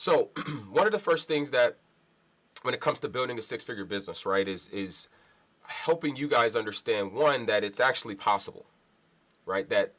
So one of the first things that when it comes to building a six-figure business, right, is helping you guys understand, one, that it's actually possible, right? That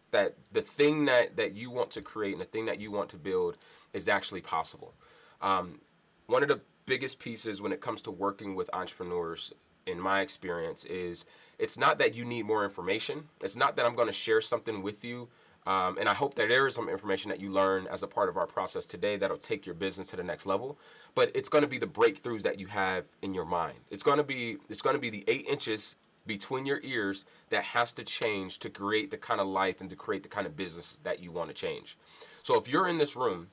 the thing that you want to create and the thing that you want to build is actually possible. Um, One of the biggest pieces when it comes to working with entrepreneurs, in my experience, is it's not that you need more information. It's not that I'm going to share something with you. And I hope that there is some information that you learn as a part of our process today that'll take your business to the next level. But it's going to be the breakthroughs that you have in your mind. It's going to be the 8 inches between your ears that has to change to create the kind of life and to create the kind of business that you want to change. So if you're in this room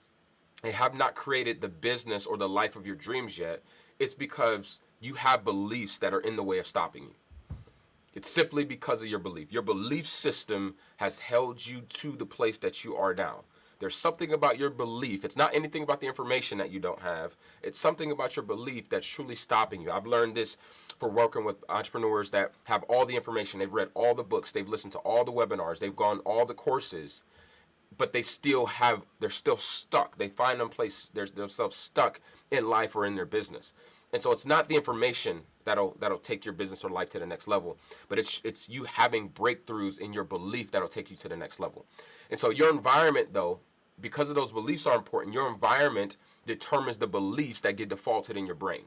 and have not created the business or the life of your dreams yet, it's because you have beliefs that are in the way of stopping you. It's simply because of your belief. Your belief system has held you to the place that you are now. There's something about your belief. It's not anything about the information that you don't have. It's something about your belief that's truly stopping you. I've learned this for working with entrepreneurs that have all the information. They've read all the books. They've listened to all the webinars. They've gone all the courses, but they're still stuck. They find themselves stuck in life or in their business. And so it's not the information that'll take your business or life to the next level, but it's you having breakthroughs in your belief that'll take you to the next level. And so your environment, though, because of those beliefs are important, your environment determines the beliefs that get defaulted in your brain,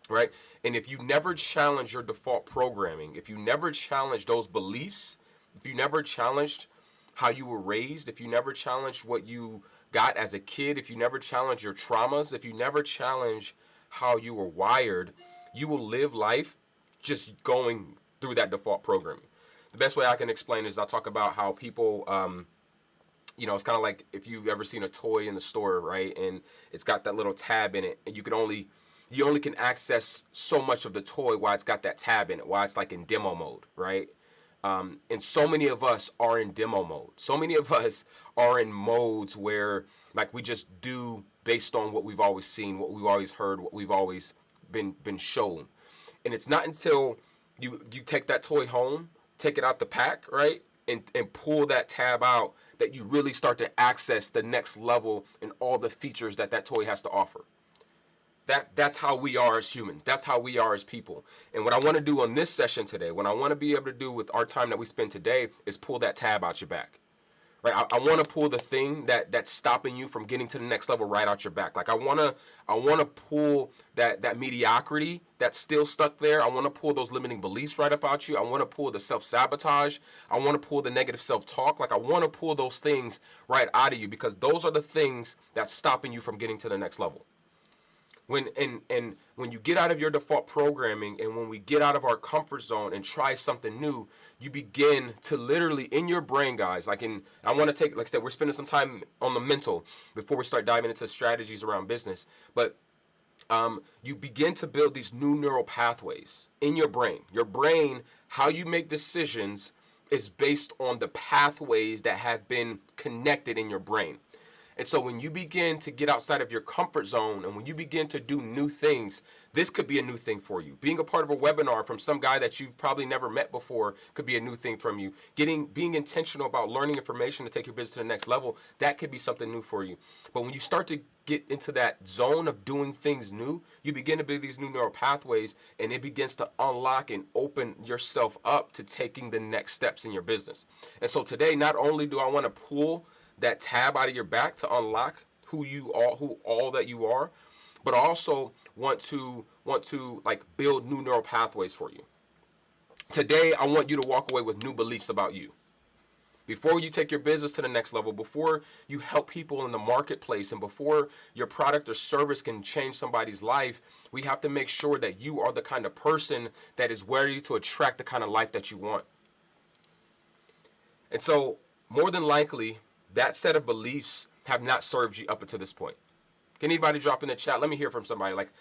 right? And if you never challenge your default programming, if you never challenge those beliefs, if you never challenged how you were raised, if you never challenged what you got as a kid, if you never challenge your traumas, if you never challenge how you were wired, you will live life just going through that default programming. The best way I can explain is I'll talk about how people, it's kind of like if you've ever seen a toy in the store, right? And it's got that little tab in it, and you only can access so much of the toy while it's got that tab in it, while it's like in demo mode, right? And so many of us are in demo mode. So many of us are in modes where like we just do based on what we've always seen, what we've always heard, what we've always been shown. And it's not until you take that toy home, take it out the pack, right? And pull that tab out that you really start to access the next level and all the features that toy has to offer. That's how we are as humans. That's how we are as people. And what I want to do on this session today, what I want to be able to do with our time that we spend today, is pull that tab out your back. Right? I want to pull the thing that's stopping you from getting to the next level right out your back. Like I want to pull that mediocrity that's still stuck there. I want to pull those limiting beliefs right up out you. I want to pull the self-sabotage. I want to pull the negative self-talk. Like I want to pull those things right out of you, because those are the things that's stopping you from getting to the next level. When you get out of your default programming, and when we get out of our comfort zone and try something new, you begin to literally, in your brain, guys, I want to take, like I said, we're spending some time on the mental before we start diving into strategies around business, but you begin to build these new neural pathways in your brain. Your brain, how you make decisions is based on the pathways that have been connected in your brain. And so when you begin to get outside of your comfort zone, and when you begin to do new things, this could be a new thing for you. Being a part of a webinar from some guy that you've probably never met before could be a new thing from you. Being intentional about learning information to take your business to the next level, that could be something new for you. But when you start to get into that zone of doing things new, you begin to build these new neural pathways, and it begins to unlock and open yourself up to taking the next steps in your business. And so today, not only do I want to pull that tab out of your back to unlock who all that you are, but also want to like build new neural pathways for you. Today, I want you to walk away with new beliefs about you. Before you take your business to the next level, before you help people in the marketplace, and before your product or service can change somebody's life, we have to make sure that you are the kind of person that is ready to attract the kind of life that you want. And so, more than likely, that set of beliefs have not served you up until this point. Can anybody drop in the chat? Let me hear from somebody. Like,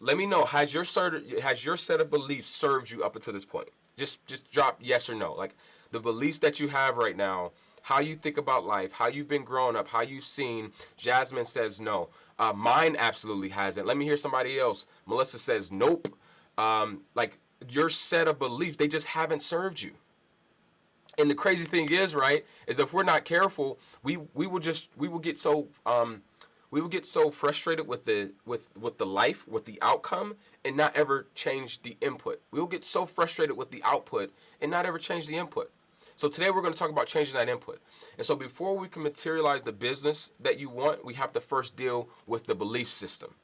let me know, has your set of beliefs served you up until this point? Just drop yes or no. Like, the beliefs that you have right now, how you think about life, how you've been growing up, how you've seen. Jasmine says no. Mine absolutely hasn't. Let me hear somebody else. Melissa says nope. Like, your set of beliefs, they just haven't served you. And the crazy thing is, right, is if we're not careful, we will get so We will get so frustrated with the life, with the outcome, and not ever change the input. We will get so frustrated with the output and not ever change the input. So today we're going to talk about changing that input. And so before we can materialize the business that you want, we have to first deal with the belief system.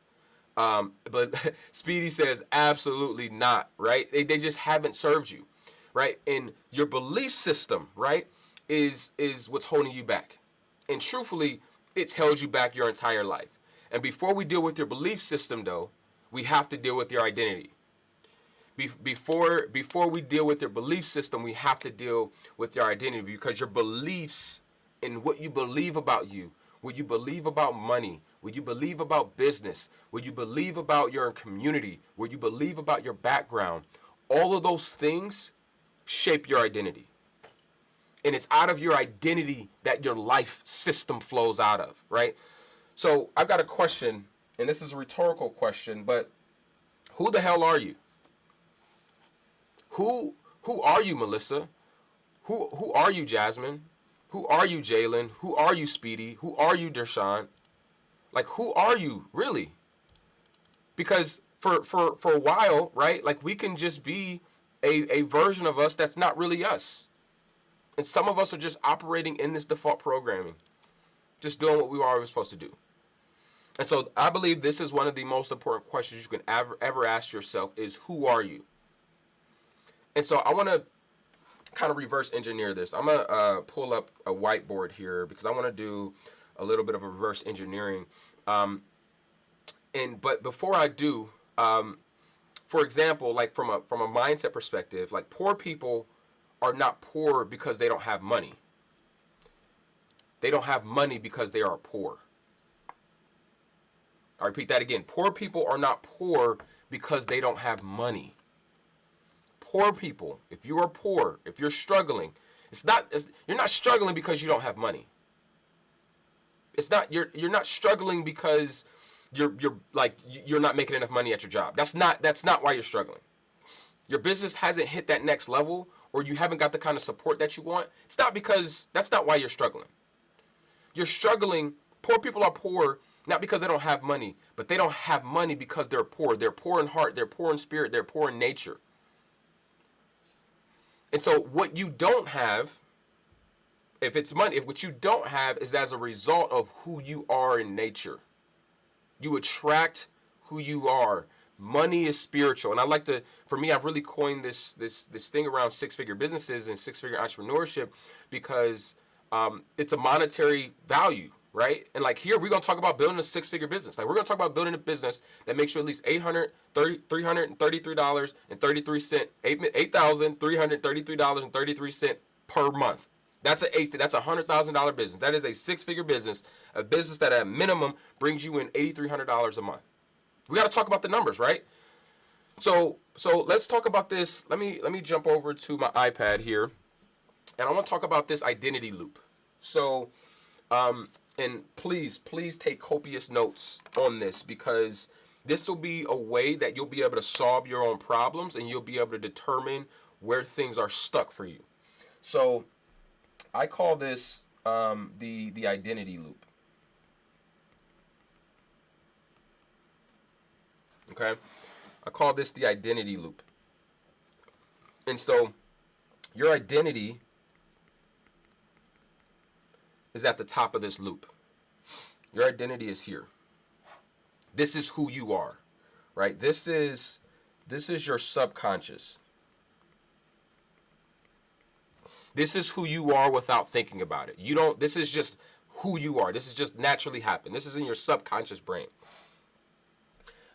But Speedy says absolutely not, right? They just haven't served you, right? And your belief system, right, is what's holding you back. And truthfully, it's held you back your entire life. And before we deal with your belief system, though, we have to deal with your identity. Before we deal with your belief system, we have to deal with your identity, because your beliefs and what you believe about you, what you believe about money, what you believe about business, what you believe about your community, what you believe about your background, all of those things shape your identity. And it's out of your identity that your life system flows out of, right? So I've got a question, and this is a rhetorical question, but who the hell are you? Who are you, Melissa? Who are you, Jasmine? Who are you, Jalen? Who are you, Speedy? Who are you, Dershawn? Like, who are you, really? Because for a while, right, like, we can just be a version of us that's not really us. And some of us are just operating in this default programming, just doing what we were always supposed to do. And so I believe this is one of the most important questions you can ever ask yourself is, who are you? And so I want to kind of reverse engineer this. I'm going to pull up a whiteboard here because I want to do a little bit of a reverse engineering. But before I do, for example, like from a mindset perspective, like, poor people are not poor because they don't have money. They don't have money because they are poor. I repeat that again. Poor people are not poor because they don't have money. Poor people, if you are poor, if you're struggling, you're not struggling because you don't have money. You're not struggling because you're not making enough money at your job. That's not why you're struggling. Your business hasn't hit that next level, or you haven't got the kind of support that you want. That's not why you're struggling. You're struggling. Poor people are poor not because they don't have money, but they don't have money because they're poor. They're poor in heart, they're poor in spirit, they're poor in nature. And so what you don't have, if it's money, if what you don't have is as a result of who you are in nature. You attract who you are. Money is spiritual. And I like to, for me, I've really coined this thing around six-figure businesses and six-figure entrepreneurship because it's a monetary value, right? And like here, we're going to talk about building a six-figure business. Like, we're going to talk about building a business that makes you at least $333.33, $8,333.33 per month. That's a $100,000 business. That is a six-figure business, a business that at minimum brings you in $8,300 a month. We got to talk about the numbers, right? So let's talk about this. Let me jump over to my iPad here, and I want to talk about this identity loop. So, and please take copious notes on this, because this will be a way that you'll be able to solve your own problems, and you'll be able to determine where things are stuck for you. So I call this the identity loop. Okay, I call this the identity loop. And so your identity is at the top of this loop. Your identity is here. This is who you are, right? This is your subconscious. This is who you are without thinking about it. This is just who you are. This is just naturally happen. This is in your subconscious brain.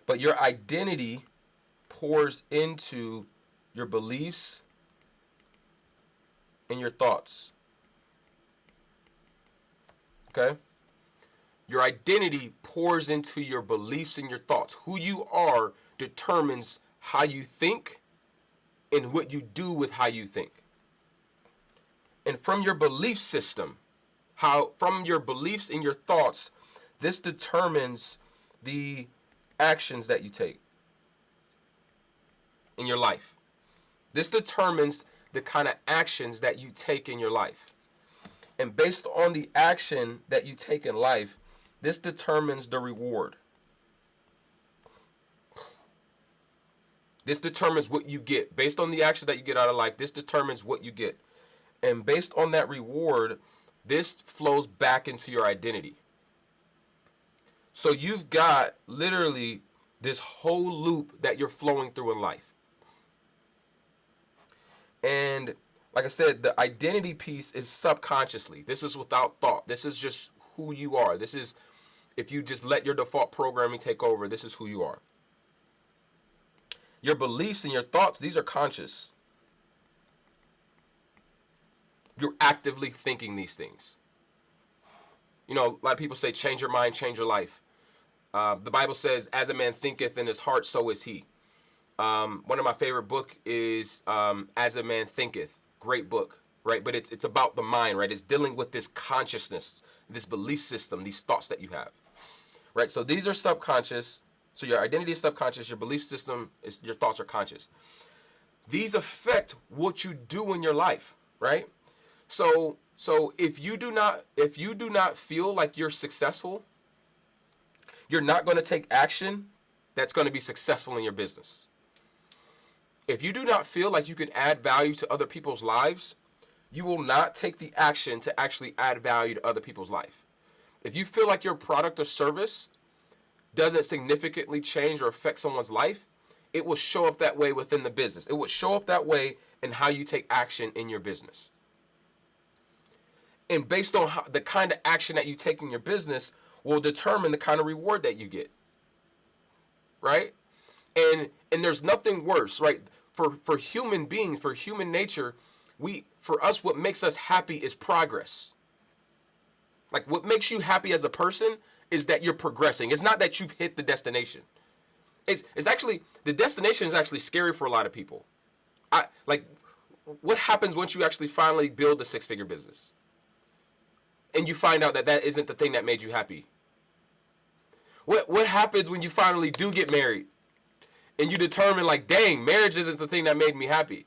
But your identity pours into your beliefs and your thoughts. Okay? Your identity pours into your beliefs and your thoughts. Who you are determines how you think and what you do with how you think. And from your belief system, from your beliefs and your thoughts, this determines the actions that you take in your life. This determines the kind of actions that you take in your life. And based on the action that you take in life, This determines the reward. This determines what you get. Based on the action that you get out of life, this determines what you get. And based on that reward, this flows back into your identity. So you've got literally this whole loop that you're flowing through in life. And like I said, the identity piece is subconsciously. This is without thought. This is just who you are. This is, if you just let your default programming take over, this is who you are. Your beliefs and your thoughts, these are conscious. You're actively thinking these things. You know, a lot of people say, change your mind, change your life. The Bible says, as a man thinketh in his heart, so is he. One of my favorite book is As a Man Thinketh. Great book, right? But it's about the mind, right? It's dealing with this consciousness, this belief system, these thoughts that you have, right? So these are subconscious. So your identity is subconscious. Your belief system is, your thoughts are conscious. These affect what you do in your life, right? So if you do not feel like you're successful, you're not going to take action that's going to be successful in your business. If you do not feel like you can add value to other people's lives, you will not take the action to actually add value to other people's life. If you feel like your product or service doesn't significantly change or affect someone's life, it will show up that way within the business. It will show up that way in how you take action in your business. And based on the kind of action that you take in your business will determine the kind of reward that you get, right? And there's nothing worse, right? For human beings, for human nature, for us, what makes us happy is progress. Like, what makes you happy as a person is that you're progressing. It's not that you've hit the destination. It's actually, the destination is actually scary for a lot of people. What happens once you actually finally build a six-figure business and you find out that that isn't the thing that made you happy? What happens when you finally do get married and you determine, like, dang, marriage isn't the thing that made me happy?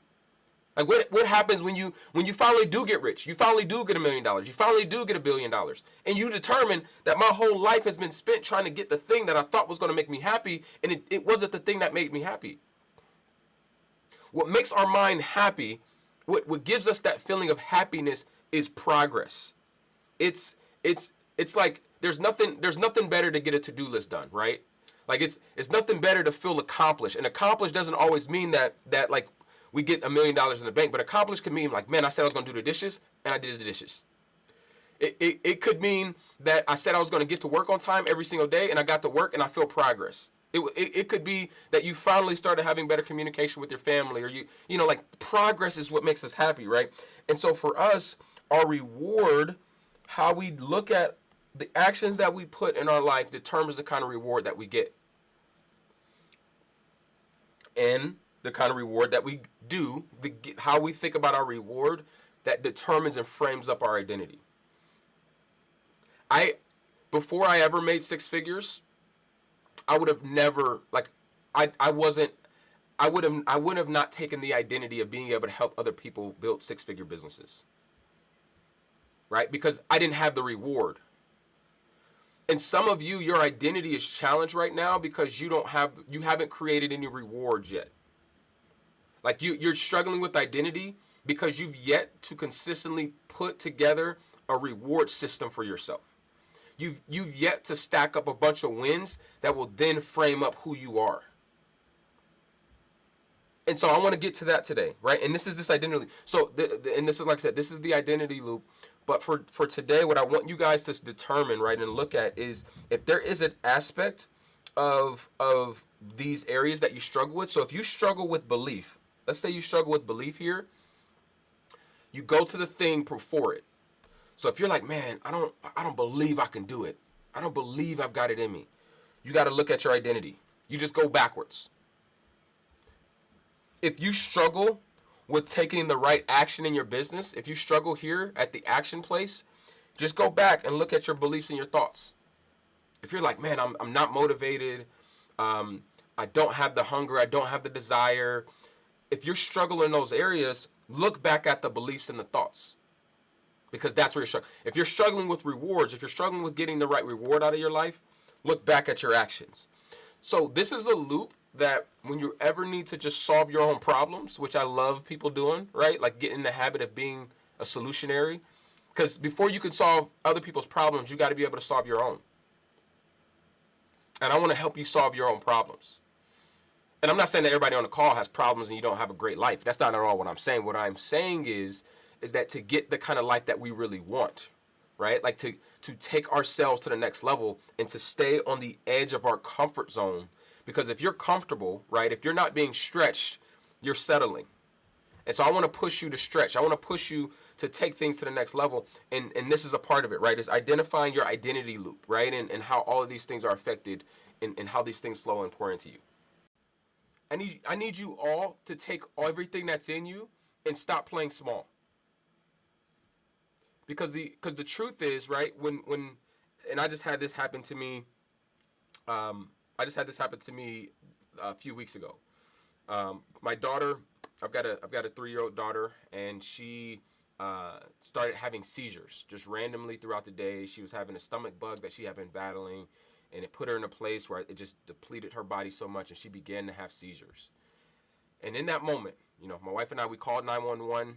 Like, what happens when you finally do get rich? You finally do get $1 million. You finally do get $1 billion. And you determine that my whole life has been spent trying to get the thing that I thought was going to make me happy, and it wasn't the thing that made me happy. What makes our mind happy, what gives us that feeling of happiness, is progress. It's like there's nothing better to get a to-do list done, right? Like, it's nothing better to feel accomplished. And accomplished doesn't always mean that like we get $1 million in the bank, but accomplished could mean, like, man, I said I was going to do the dishes, and I did the dishes. It could mean that I said I was going to get to work on time every single day, and I got to work, and I feel progress. It could be that you finally started having better communication with your family, or you know, like, progress is what makes us happy, right? And so for us, our reward, how we look at the actions that we put in our life, determines the kind of reward that we get. And the kind of reward that we do, how we think about our reward, that determines and frames up our identity. Before I ever made six figures, I would have never, like, I would have not taken the identity of being able to help other people build six-figure businesses, right? Because I didn't have the reward. And some of you, your identity is challenged right now because you haven't created any rewards yet. Like, you're struggling with identity because you've yet to consistently put together a reward system for yourself. You've yet to stack up a bunch of wins that will then frame up who you are. And so I want to get to that today, right? And this is this identity. So, and this is, like I said, this is the identity loop. But for today, what I want you guys to determine, right, and look at is if there is an aspect of these areas that you struggle with. So if you struggle with belief, let's say you struggle with belief here, you go to the thing before it. So if you're like, man, I don't believe I can do it. I don't believe I've got it in me. You got to look at your identity. You just go backwards. If you struggle with taking the right action in your business, if you struggle here at the action place, just go back and look at your beliefs and your thoughts. If you're like, man, I'm not motivated, I don't have the hunger, I don't have the desire. If you're struggling in those areas, look back at the beliefs and the thoughts. because that's where you're struggling. If you're struggling with rewards, if you're struggling with getting the right reward out of your life, look back at your actions. So this is a loop that when you ever need to just solve your own problems, which I love people doing, right? Like get in the habit of being a solutionary. Because before you can solve other people's problems, you got to be able to solve your own. And I want to help you solve your own problems. And I'm not saying that everybody on the call has problems and you don't have a great life. That's not at all what I'm saying. What I'm saying is that to get the kind of life that we really want, right? Like to take ourselves to the next level and to stay on the edge of our comfort zone. Because if you're comfortable, right, if you're not being stretched, you're settling. And so I want to push you to stretch. I want to push you to take things to the next level. And this is a part of it, right? Is identifying your identity loop, right? And how all of these things are affected and how these things flow and pour into you. I need you all to take everything that's in you and stop playing small. Because the truth is, right, when and I just had this happen to me I just had this happen to me a few weeks ago. My daughter, I've got a 3-year-old daughter, and she started having seizures just randomly throughout the day. She was having a stomach bug that she had been battling, and it put her in a place where it just depleted her body so much, and she began to have seizures. And in that moment, my wife and I, we called 911.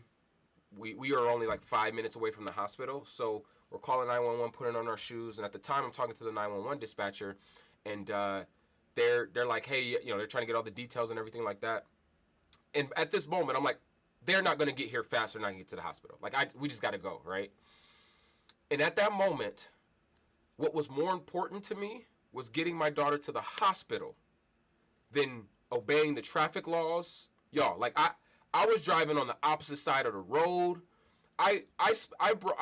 We are only like 5 minutes away from the hospital, so we're calling 911, putting on our shoes, and at the time I'm talking to the 911 dispatcher, and they're like, hey, they're trying to get all the details and everything like that. And at this moment, I'm like, they're not going to get here faster than I can get to the hospital. Like, we just got to go, right? And at that moment, what was more important to me was getting my daughter to the hospital than obeying the traffic laws. Y'all, like, I was driving on the opposite side of the road. I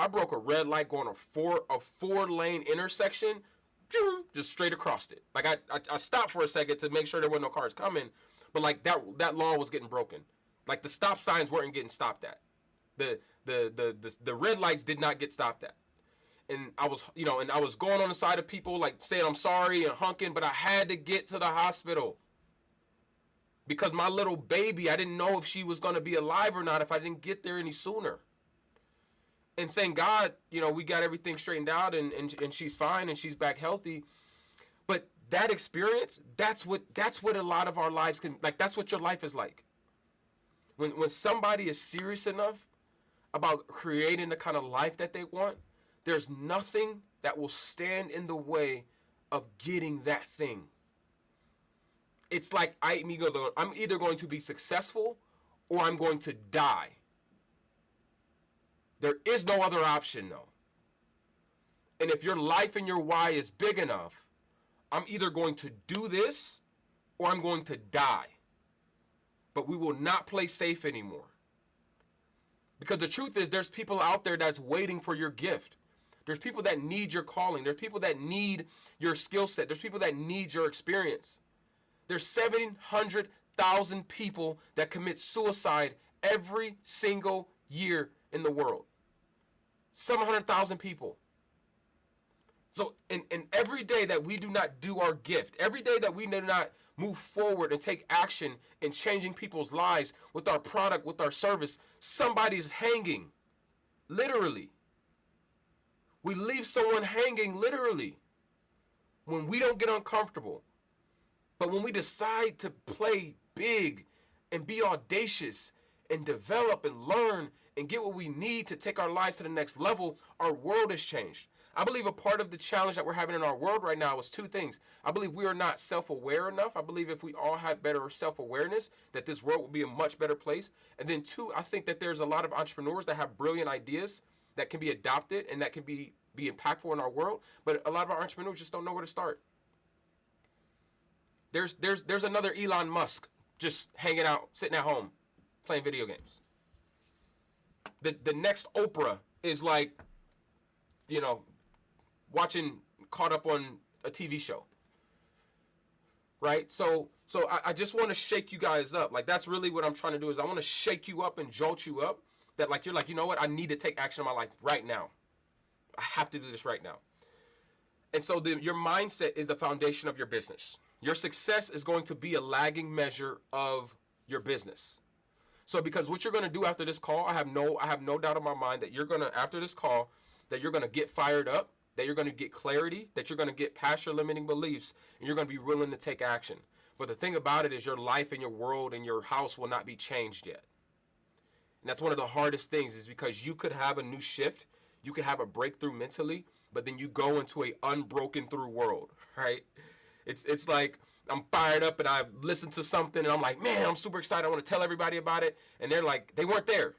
broke a red light going a 4-lane intersection, just straight across it. Like I stopped for a second to make sure there were no cars coming, but like that law was getting broken. Like the stop signs weren't getting stopped at. The red lights did not get stopped at. And I was going on the side of people like saying I'm sorry and honking, but I had to get to the hospital. Because my little baby, I didn't know if she was going to be alive or not if I didn't get there any sooner. And thank God, we got everything straightened out and she's fine and she's back healthy. But that experience, that's what a lot of our lives can, like, that's what your life is like. When somebody is serious enough about creating the kind of life that they want, there's nothing that will stand in the way of getting that thing. It's like I'm either going to be successful or I'm going to die. There is no other option, though. And if your life and your why is big enough, I'm either going to do this or I'm going to die. But we will not play safe anymore. Because the truth is, there's people out there that's waiting for your gift. There's people that need your calling. There's people that need your skill set. There's people that need your experience. There's 700,000 people that commit suicide every single year in the world. 700,000 people. So, and every day that we do not do our gift, every day that we do not move forward and take action in changing people's lives with our product, with our service, somebody's hanging. Literally. We leave someone hanging literally when we don't get uncomfortable. But when we decide to play big and be audacious and develop and learn and get what we need to take our lives to the next level, our world has changed. I believe a part of the challenge that we're having in our world right now is two things. I believe we are not self-aware enough. I believe if we all had better self-awareness, that this world would be a much better place. And then two, I think that there's a lot of entrepreneurs that have brilliant ideas that can be adopted and that can be impactful in our world. But a lot of our entrepreneurs just don't know where to start. There's another Elon Musk just hanging out, sitting at home, playing video games. The next Oprah is like, watching, caught up on a TV show. Right? So I just want to shake you guys up. Like, that's really what I'm trying to do, is I want to shake you up and jolt you up. That like, you're like, you know what? I need to take action in my life right now. I have to do this right now. And so your mindset is the foundation of your business. Your success is going to be a lagging measure of your business. So because what you're going to do after this call, I have no doubt in my mind that you're going to, after this call, that you're going to get fired up, that you're going to get clarity, that you're going to get past your limiting beliefs, and you're going to be willing to take action. But the thing about it is your life and your world and your house will not be changed yet. And that's one of the hardest things, is because you could have a new shift, you could have a breakthrough mentally, but then you go into a unbroken through world, right? It's like I'm fired up and I listen to something and I'm like, man, I'm super excited. I want to tell everybody about it. And they're like, they weren't there,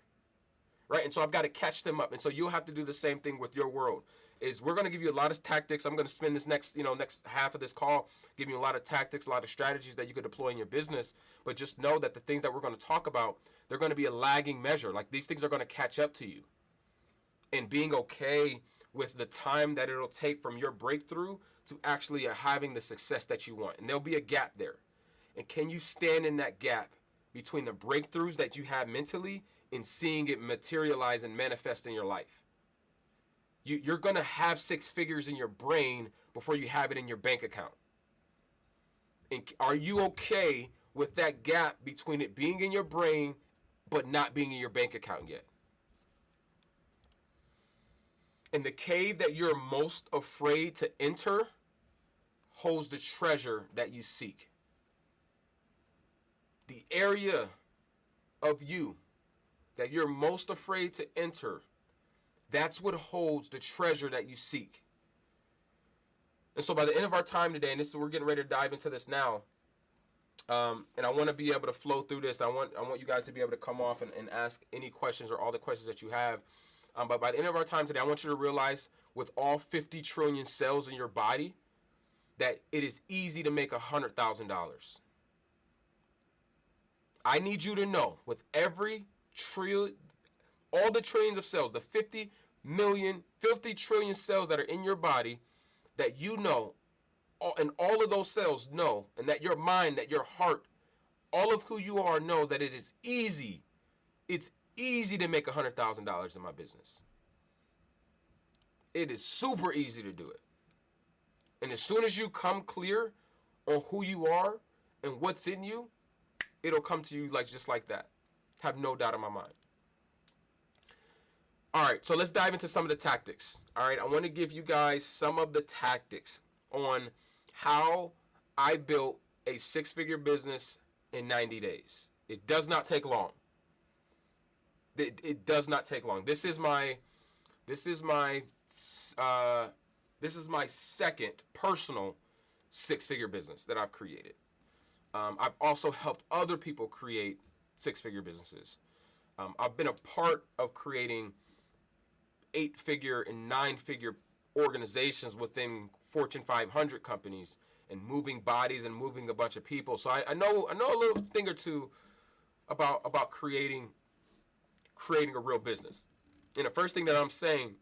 right? And so I've got to catch them up. And so you'll have to do the same thing with your world. Is we're going to give you a lot of tactics. I'm going to spend this next half of this call giving you a lot of tactics, a lot of strategies that you could deploy in your business. But just know that the things that we're going to talk about, they're going to be a lagging measure. Like, these things are going to catch up to you. And being okay with the time that it'll take from your breakthrough to actually having the success that you want. And there'll be a gap there. And can you stand in that gap between the breakthroughs that you have mentally and seeing it materialize and manifest in your life? You're going to have six figures in your brain before you have it in your bank account. And are you okay with that gap between it being in your brain but not being in your bank account yet? And the cave that you're most afraid to enter holds the treasure that you seek. The area of you that you're most afraid to enter, that's what holds the treasure that you seek. And so by the end of our time today, and we're getting ready to dive into this now, and I want to be able to flow through this. I want you guys to be able to come off and ask any questions or all the questions that you have. But by the end of our time today, I want you to realize, with all 50 trillion cells in your body, that it is easy to make $100,000. I need you to know, with every trillion, all the trillions of cells, the 50 trillion cells that are in your body, that you know, and all of those cells know, and that your mind, that your heart, all of who you are knows that it is easy. It's easy to make $100,000 in my business. It is super easy to do it. And as soon as you come clear on who you are and what's in you, it'll come to you just like that. Have no doubt in my mind. All right, so let's dive into some of the tactics. All right, I want to give you guys some of the tactics on how I built a six-figure business in 90 days. It does not take long. It does not take long. This is my second personal six-figure business that I've created. I've also helped other people create six-figure businesses. I've been a part of creating 8-figure and 9-figure organizations within Fortune 500 companies and moving bodies and moving a bunch of people. So I know a little thing or two about creating a real business. And the first thing that I'm saying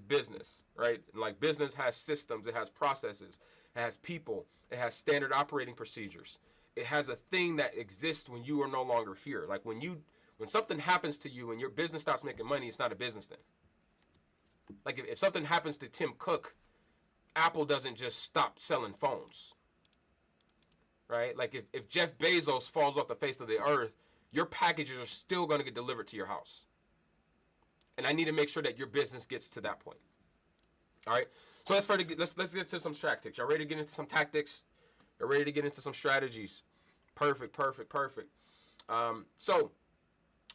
business, right? And like, business has systems, it has processes, it has people, it has standard operating procedures. It has a thing that exists when you are no longer here. Like, when something happens to you and your business stops making money, it's not a business thing. Like, if something happens to Tim Cook, Apple doesn't just stop selling phones, right? Like, if Jeff Bezos falls off the face of the earth, your packages are still going to get delivered to your house. And I need to make sure that your business gets to that point. All right. So let's get to some tactics. Y'all ready to get into some tactics? Y'all ready to get into some strategies? Perfect. So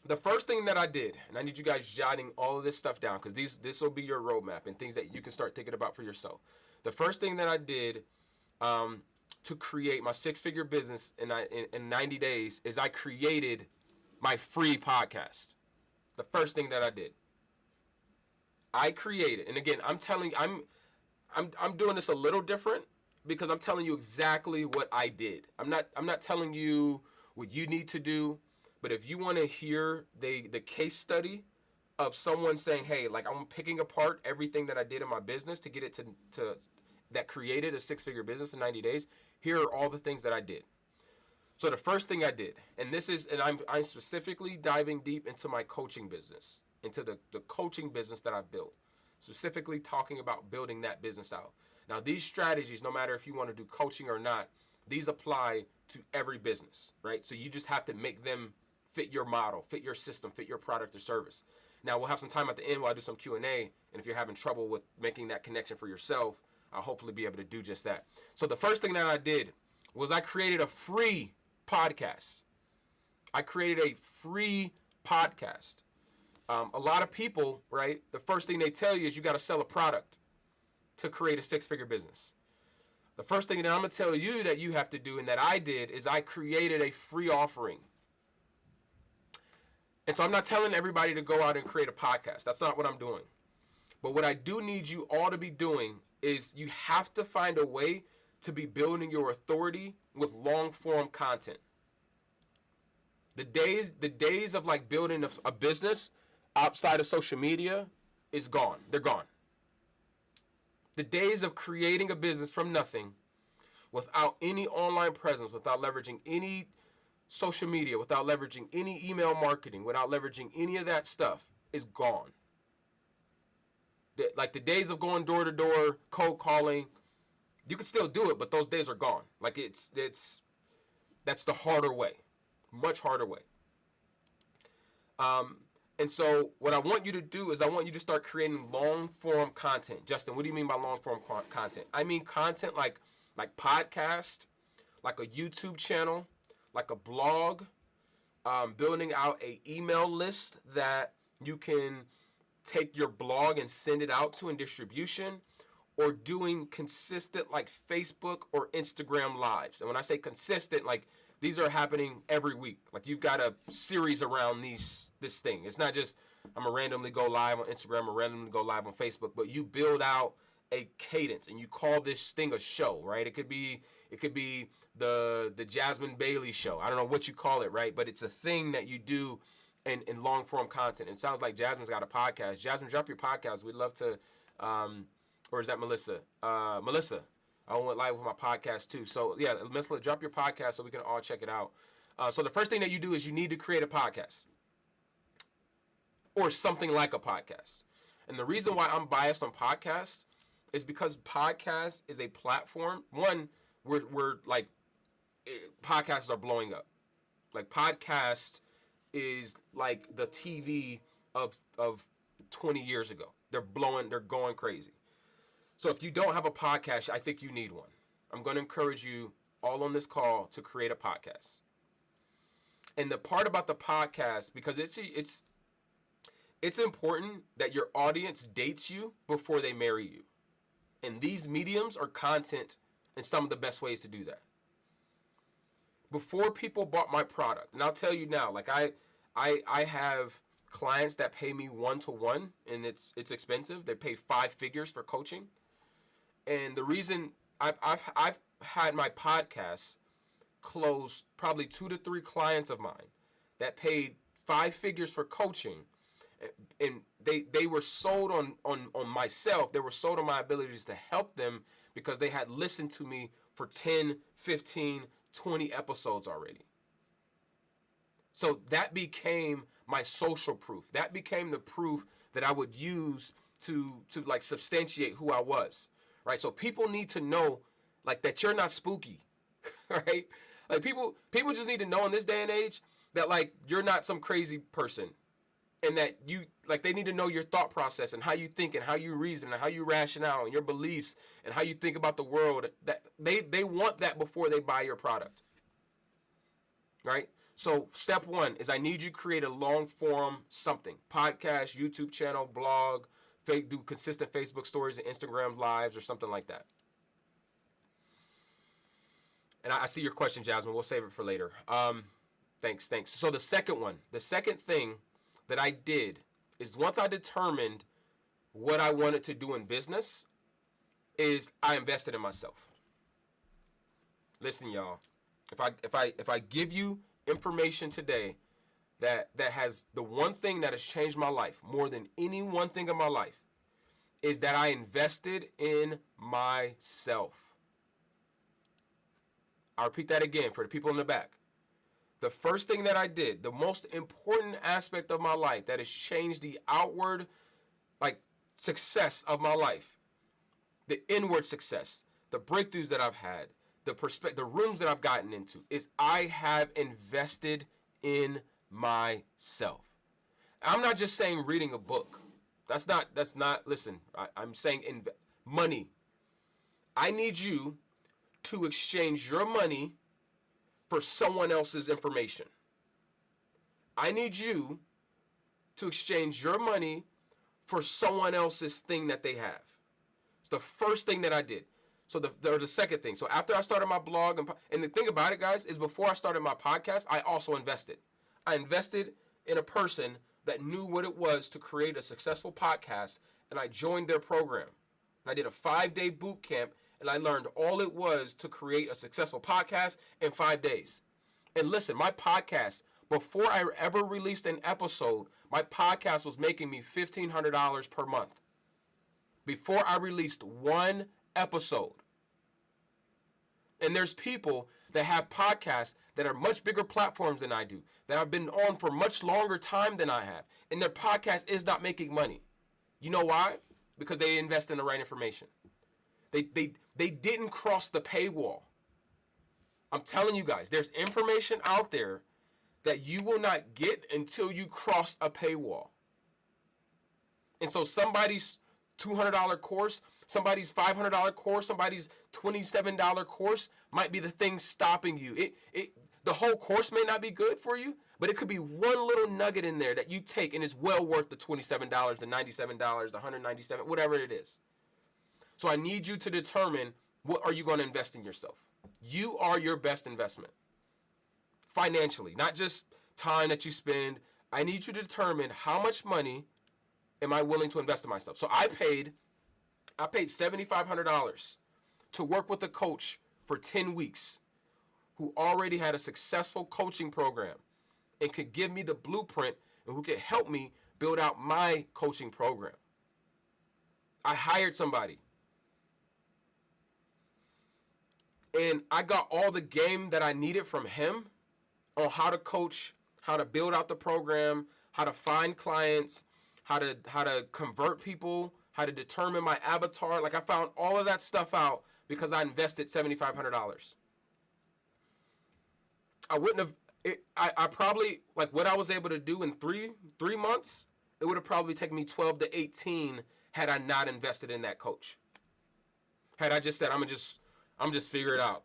the first thing that I did, and I need you guys jotting all of this stuff down, because this will be your roadmap and things that you can start thinking about for yourself. The first thing that I did to create my six-figure business in 90 days is I created my free podcast. The first thing that I did, I created, and again, I'm doing this a little different because I'm telling you exactly what I did. I'm not telling you what you need to do, but if you want to hear the case study of someone saying, hey, like, I'm picking apart everything that I did in my business to get it to that created a six-figure business in 90 days, here are all the things that I did. So the first thing I did, and I'm specifically diving deep into my coaching business, into the coaching business that I've built, specifically talking about building that business out. Now, these strategies, no matter if you want to do coaching or not, these apply to every business, right? So you just have to make them fit your model, fit your system, fit your product or service. Now, we'll have some time at the end where I do some Q&A, and if you're having trouble with making that connection for yourself, I'll hopefully be able to do just that. So the first thing that I did was I created a free podcast. I created a free podcast. A lot of people, right, the first thing they tell you is you got to sell a product to create a six-figure business. The first thing that I'm going to tell you that you have to do, and that I did, is I created a free offering. And so I'm not telling everybody to go out and create a podcast. That's not what I'm doing. But what I do need you all to be doing is you have to find a way to be building your authority with long-form content. The days of like building a business outside of social media is gone. They're gone. The days of creating a business from nothing without any online presence, without leveraging any social media, without leveraging any email marketing, without leveraging any of that stuff is gone. Like the days of going door to door, cold calling, you can still do it, but those days are gone. Like that's the harder way, much harder way. And so what I want you to do is I want you to start creating long form content. Justin, what do you mean by long form content? I mean content like podcast, like a YouTube channel, like a blog, building out a email list that you can take your blog and send it out to in distribution, or doing consistent like Facebook or Instagram lives. And when I say consistent, like these are happening every week. Like you've got a series around this thing. It's not just I'm gonna randomly go live on Instagram or randomly go live on Facebook, but you build out a cadence and you call this thing a show, right? It could be the Jasmine Bailey show. I don't know what you call it, right? But it's a thing that you do in long form content. It sounds like Jasmine's got a podcast. Jasmine, drop your podcast. We'd love to. Or is that Melissa? Melissa, I went live with my podcast too. So yeah, Melissa, drop your podcast so we can all check it out. So the first thing that you do is you need to create a podcast or something like a podcast. And the reason why I'm biased on podcasts is because podcast is a platform. One, we're like, podcasts are blowing up. Like podcast is like the TV of 20 years ago. They're going crazy. So if you don't have a podcast, I think you need one. I'm going to encourage you all on this call to create a podcast. And the part about the podcast, because it's important that your audience dates you before they marry you. And these mediums are content and some of the best ways to do that. Before people bought my product, and I'll tell you now, like I have clients that pay me 1-to-1, and it's expensive. They pay 5 figures for coaching. And the reason I've had my podcast close probably 2 to 3 clients of mine that paid 5 figures for coaching, and they were sold on myself. They were sold on my abilities to help them because they had listened to me for 10, 15, 20 episodes already. So that became my social proof. That became the proof that I would use to like substantiate who I was, right? So people need to know like that you're not spooky, right? Like people just need to know in this day and age that like you're not some crazy person, and that you like they need to know your thought process and how you think and how you reason and how you rationale and your beliefs and how you think about the world. That they want that before they buy your product, right? So step 1 is I need you to create a long form something: podcast, YouTube channel, blog, do consistent Facebook stories and Instagram lives or something like that. And I see your question, Jasmine. We'll save it for later. Thanks. So the second thing that I did is once I determined what I wanted to do in business is I invested in myself. Listen, y'all, if I give you information today that has the one thing that has changed my life more than any one thing in my life is that I invested in myself. I'll repeat that again for the people in the back. The first thing that I did, the most important aspect of my life that has changed the outward like success of my life, the inward success, the breakthroughs that I've had, the rooms that I've gotten into, is I have invested in myself. I'm not just saying reading a book. That's not, listen, I'm saying money. I need you to exchange your money for someone else's information. I need you to exchange your money for someone else's thing that they have. It's the first thing that I did. So the second thing. So after I started my blog, and the thing about it, guys, is before I started my podcast, I also invested. I invested in a person that knew what it was to create a successful podcast, and I joined their program. And I did a 5-day boot camp, and I learned all it was to create a successful podcast in 5 days. And listen, my podcast, before I ever released an episode, my podcast was making me $1,500 per month. Before I released one episode. And there's people that have podcasts that are much bigger platforms than I do, that have been on for much longer time than I have, and their podcast is not making money. You know why? Because they invest in the right information. They didn't cross the paywall. I'm telling you guys, there's information out there that you will not get until you cross a paywall. And so somebody's $200 course, somebody's $500 course, somebody's $27 course might be the thing stopping you. The whole course may not be good for you, but it could be one little nugget in there that you take and it's well worth the $27, the $97, the $197, whatever it is. So I need you to determine, what are you going to invest in yourself? You are your best investment. Financially, not just time that you spend. I need you to determine how much money am I willing to invest in myself. So I paid $7,500 to work with a coach for 10 weeks who already had a successful coaching program and could give me the blueprint and who could help me build out my coaching program. I hired somebody. And I got all the game that I needed from him on how to coach, how to build out the program, how to find clients, how to convert people, how to determine my avatar. Like, I found all of that stuff out because I invested $7,500. I wouldn't have, I probably, like, what I was able to do in three months, it would have probably taken me 12 to 18 had I not invested in that coach. Had I just said, I'm just figure it out.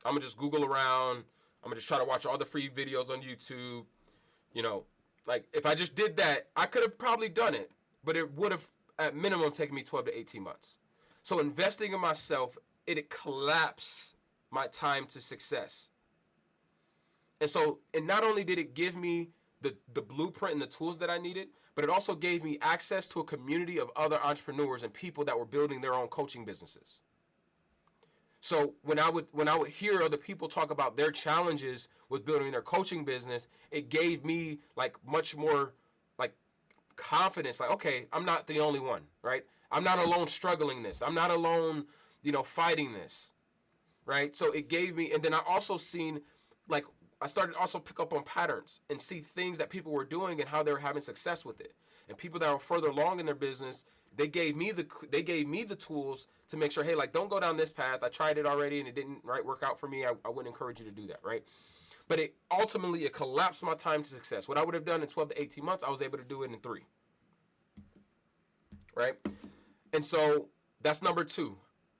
I'm gonna just Google around. I'm gonna just try to watch all the free videos on YouTube. You know, like, if I just did that, I could have probably done it, but it would have at minimum taken me 12 to 18 months. So investing in myself, it collapsed my time to success. And not only did it give me the blueprint and the tools that I needed, but it also gave me access to a community of other entrepreneurs and people that were building their own coaching businesses. So when I would hear other people talk about their challenges with building their coaching business, it gave me like much more like confidence. Like, okay, I'm not the only one, right? I'm not alone struggling this. I'm not alone, fighting this, right? So it gave me, and then I also seen, like, I started also pick up on patterns and see things that people were doing and how they were having success with it. And people that were further along in their business, they gave me the tools to make sure, hey, like, don't go down this path. I tried it already and it didn't work out for me. I wouldn't encourage you to do that, right? But it ultimately collapsed my time to success. What I would have done in 12 to 18 months, I was able to do it in 3. Right? And so that's number 2.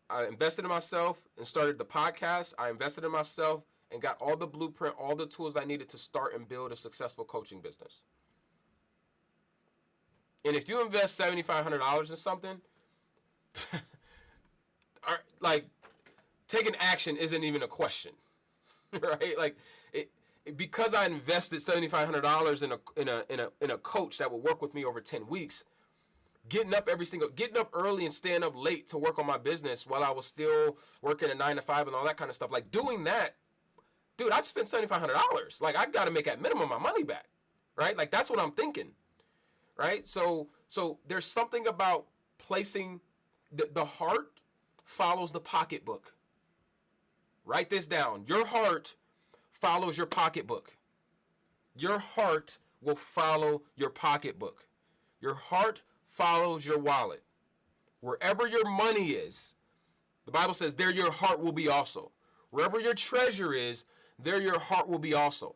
I invested in myself and started the podcast. I invested in myself and got all the blueprint, all the tools I needed to start and build a successful coaching business. And if you invest $7,500 in something, like, taking action isn't even a question, right? Like, because I invested $7,500 in a coach that will work with me over 10 weeks, getting up early and staying up late to work on my business while I was still working a 9 to 5 and all that kind of stuff. Like, doing that, dude, I'd spend $7,500. Like, I got to make at minimum my money back, right? Like, that's what I'm thinking, right? So there's something about placing the heart follows the pocketbook. Write this down. Your heart follows your pocketbook. Your heart will follow your pocketbook. Your heart follows your wallet. Wherever your money is, the Bible says, there your heart will be also. Wherever your treasure is, there your heart will be also.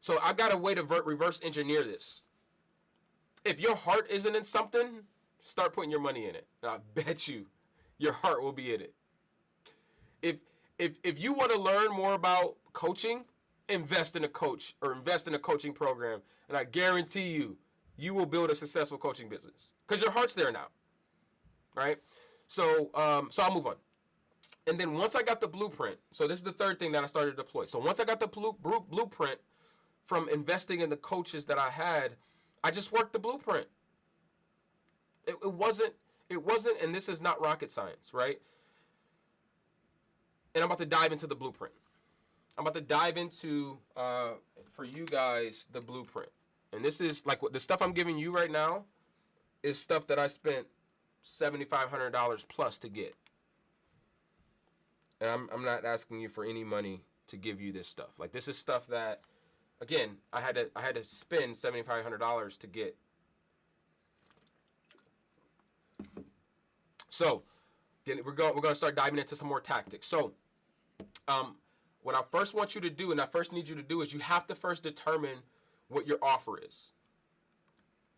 So I've got a way to reverse engineer this. If your heart isn't in something, start putting your money in it. And I bet you your heart will be in it. If if you want to learn more about coaching, invest in a coach or invest in a coaching program, and I guarantee you, you will build a successful coaching business because your heart's there now, right? So I'll move on. And then once I got the blueprint, so this is the third thing that I started to deploy. So once I got the blueprint from investing in the coaches that I had, I just worked the blueprint. It wasn't, and this is not rocket science, right? And I'm about to dive into the blueprint. I'm about to dive into, for you guys, the blueprint. And this is like what the stuff I'm giving you right now is stuff that I spent $7,500 plus to get. And I'm not asking you for any money to give you this stuff. Like, this is stuff that, again, I had to spend $7,500 to get. So, again, we're going to start diving into some more tactics. So, what I first want you to do, and I first need you to do, is you have to first determine what your offer is.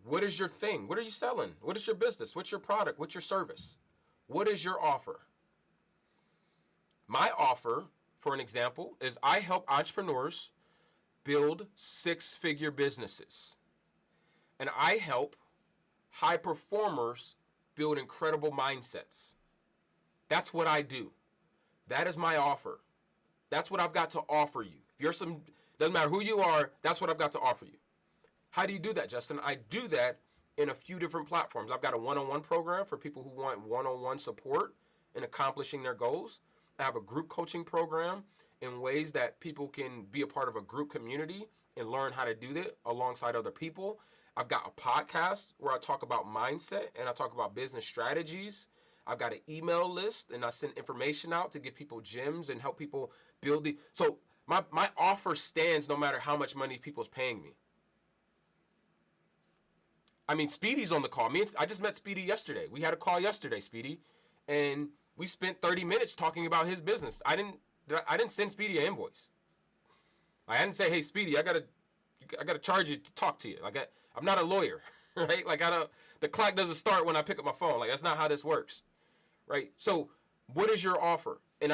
What is your thing? What are you selling? What is your business? What's your product? What's your service? What is your offer? My offer, for an example, is I help entrepreneurs build six-figure businesses. And I help high performers build incredible mindsets. That's what I do. That is my offer. That's what I've got to offer you. If you're doesn't matter who you are, that's what I've got to offer you. How do you do that, Justin? I do that in a few different platforms. I've got a one-on-one program for people who want one-on-one support in accomplishing their goals. I have a group coaching program in ways that people can be a part of a group community and learn how to do that alongside other people. I've got a podcast where I talk about mindset and I talk about business strategies. I've got an email list and I send information out to give people gems and help people build so my offer stands no matter how much money people's paying me. I mean, Speedy's on the call. I just met Speedy yesterday. We had a call yesterday, Speedy, and we spent 30 minutes talking about his business. I didn't send Speedy an invoice. I hadn't say, hey, Speedy, I gotta charge you to talk to you. Like I'm not a lawyer, right? Like the clock doesn't start when I pick up my phone. Like, that's not how this works, right? So what is your offer? And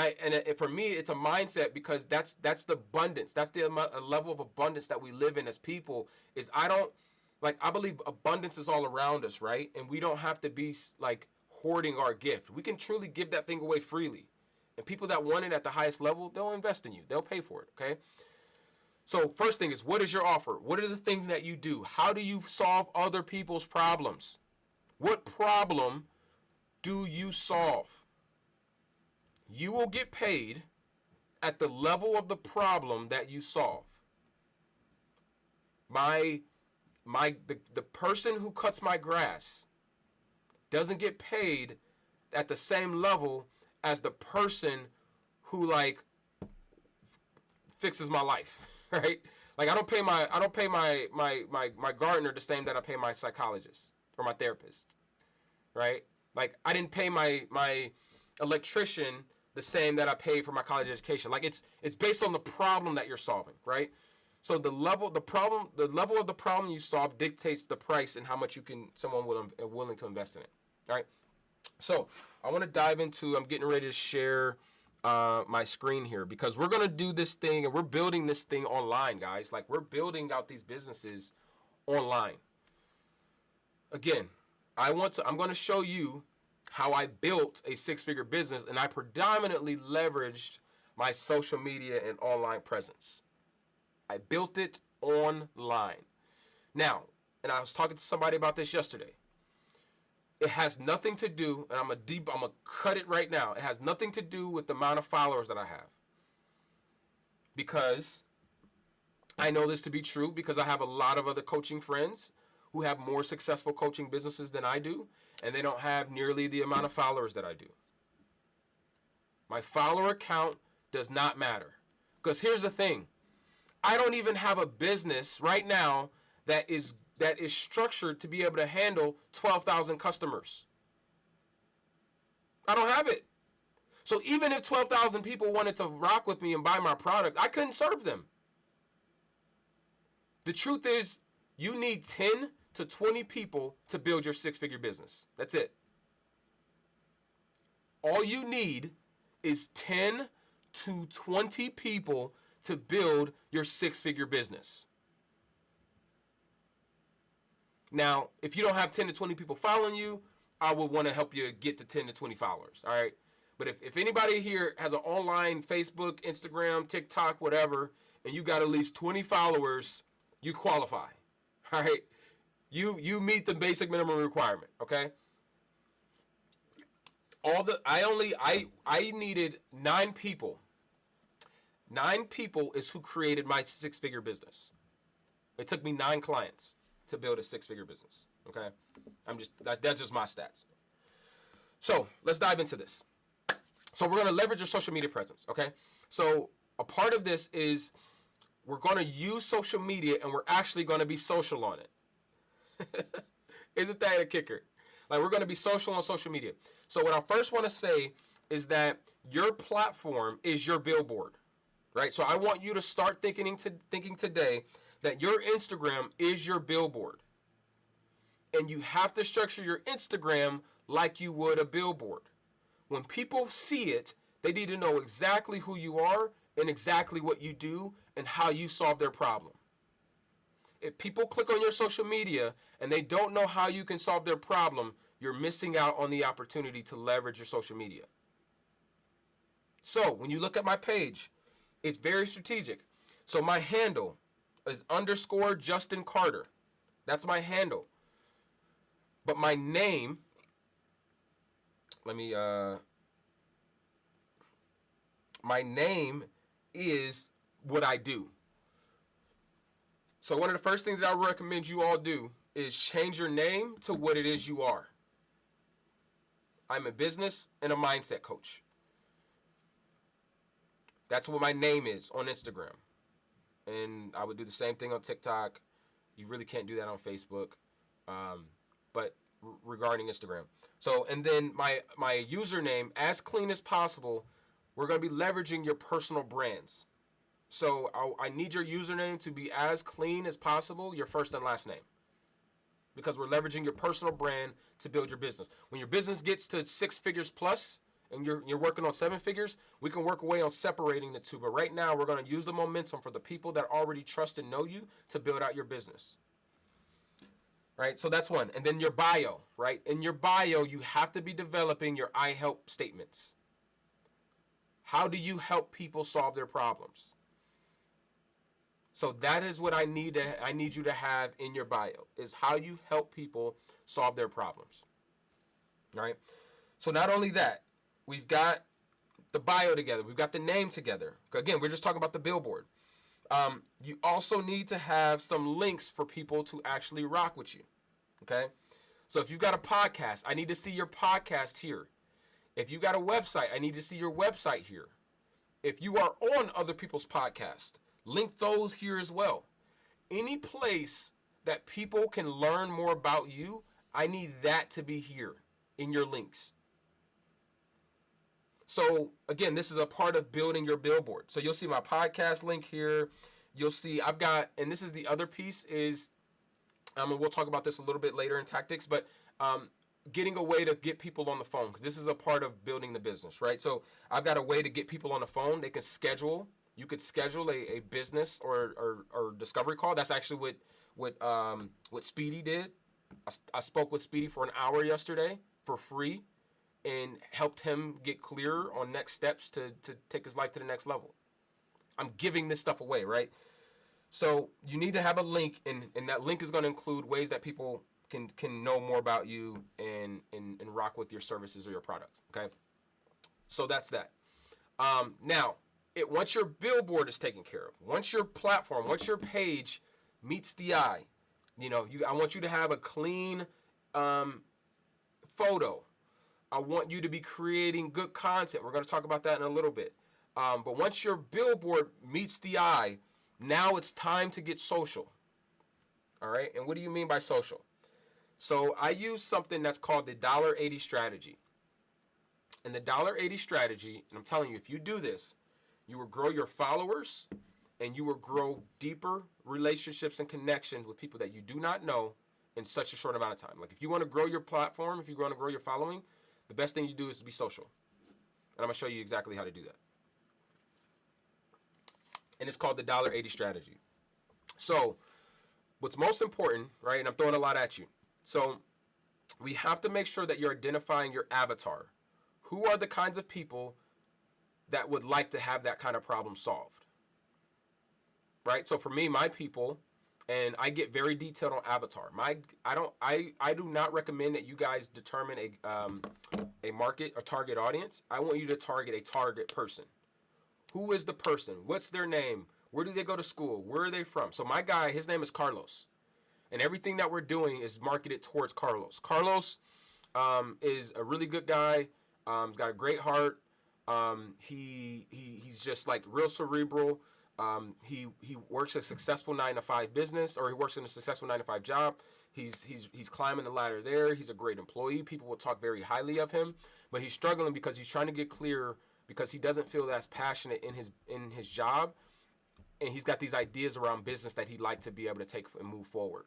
for me, it's a mindset, because that's the abundance. That's the level of abundance that we live in as people. I believe abundance is all around us, right? And we don't have to be like hoarding our gift. We can truly give that thing away freely. And people that want it at the highest level, they'll invest in you. They'll pay for it, okay? So first thing is, what is your offer? What are the things that you do? How do you solve other people's problems? What problem do you solve? You will get paid at the level of the problem that you solve. The person who cuts my grass doesn't get paid at the same level as the person who fixes my life, right? Like, I don't pay my gardener the same that I pay my psychologist or my therapist, right? Like, I didn't pay my electrician the same that I paid for my college education. Like, it's based on the problem that you're solving, right? So the level of the problem you solve dictates the price and how much someone willing to invest in it. All right. So I want to dive into. I'm getting ready to share my screen here, because we're gonna do this thing and we're building this thing online, guys. Like, we're building out these businesses online. Again, I'm going to show you how I built a six-figure business, and I predominantly leveraged my social media and online presence. I built it online. Now, and I was talking to somebody about this yesterday. It has nothing to do, and I'm gonna cut it right now. It has nothing to do with the amount of followers that I have. Because I know this to be true, because I have a lot of other coaching friends who have more successful coaching businesses than I do, and they don't have nearly the amount of followers that I do. My follower count does not matter. Because here's the thing. I don't even have a business right now that is structured to be able to handle 12,000 customers. I don't have it. So even if 12,000 people wanted to rock with me and buy my product, I couldn't serve them. The truth is, you need 10 to 20 people to build your six-figure business. That's it. All you need is 10 to 20 people to build your six-figure business. Now, if you don't have 10 to 20 people following you, I would want to help you get to 10 to 20 followers, all right? But if anybody here has an online Facebook, Instagram, TikTok, whatever, and you got at least 20 followers, you qualify, all right? You meet the basic minimum requirement, okay? I needed 9 people. 9 people is who created my six-figure business. It took me 9 clients to build a six-figure business, okay? That's just my stats. So let's dive into this. So we're going to leverage your social media presence, okay? So a part of this is we're going to use social media and we're actually going to be social on it. Isn't that a kicker? Like, we're going to be social on social media. So what I first want to say is that your platform is your billboard, right? So I want you to start thinking today that your Instagram is your billboard. And you have to structure your Instagram like you would a billboard. When people see it, they need to know exactly who you are and exactly what you do and how you solve their problem. If people click on your social media and they don't know how you can solve their problem, you're missing out on the opportunity to leverage your social media. So when you look at my page, it's very strategic. So my handle is _ Justin Carter. That's my handle. But my name, my name is what I do. So one of the first things that I recommend you all do is change your name to what it is you are. I'm a business and a mindset coach. That's what my name is on Instagram. And I would do the same thing on TikTok. You really can't do that on Facebook. But regarding Instagram. So, and then my username, as clean as possible, we're going to be leveraging your personal brands. So I need your username to be as clean as possible, your first and last name. Because we're leveraging your personal brand to build your business. When your business gets to 6 figures plus and you're working on 7 figures, we can work away on separating the two. But right now, we're going to use the momentum for the people that already trust and know you to build out your business. Right? So that's one. And then your bio, right? In your bio, you have to be developing your I help statements. How do you help people solve their problems? So that is what I need you to have in your bio, is how you help people solve their problems. All right? So not only that, we've got the bio together. We've got the name together. Again, we're just talking about the billboard. You also need to have some links for people to actually rock with you. Okay? So if you've got a podcast, I need to see your podcast here. If you've got a website, I need to see your website here. If you are on other people's podcasts, link those here as well. Any place that people can learn more about you, I need that to be here in your links. So again, this is a part of building your billboard. So you'll see my podcast link here. You'll see I've got, and this is the other piece is, and we'll talk about this a little bit later in tactics, but getting a way to get people on the phone, because this is a part of building the business, right? So I've got a way to get people on the phone. They can schedule. You could schedule a business or discovery call. That's actually what Speedy did. I spoke with Speedy for an hour yesterday for free and helped him get clearer on next steps to take his life to the next level. I'm giving this stuff away, right? So you need to have a link, and that link is going to include ways that people can know more about you and rock with your services or your products, okay? So that's that. Now, once your billboard is taken care of, once your platform, once your page meets the eye, I want you to have a clean photo. I want you to be creating good content. We're going to talk about that in a little bit. But once your billboard meets the eye, now it's time to get social. All right? And what do you mean by social? So I use something that's called the $80 strategy. And the $80 strategy, and I'm telling you, if you do this, you will grow your followers and you will grow deeper relationships and connections with people that you do not know in such a short amount of time. Like if you want to grow your platform, if you want to grow your following, the best thing you do is to be social. And I'm going to show you exactly how to do that. And it's called the $80 strategy. So what's most important, right, and I'm throwing a lot at you. So we have to make sure that you're identifying your avatar. Who are the kinds of people that would like to have that kind of problem solved? Right? So for me, my people, and I get very detailed on avatar. I do not recommend that you guys determine a market, a target audience. I want you to target a target person. Who is the person? What's their name? Where do they go to school? Where are they from? So my guy, his name is Carlos. And everything that we're doing is marketed towards Carlos. Carlos is a really good guy. He's got a great heart. He's just like real cerebral. He works a successful 9-to-5 business, or he works in a successful 9-to-5 job. He's climbing the ladder there. He's a great employee. People will talk very highly of him, but he's struggling because he's trying to get clear because he doesn't feel as passionate in his job, and he's got these ideas around business that he'd like to be able to take and move forward.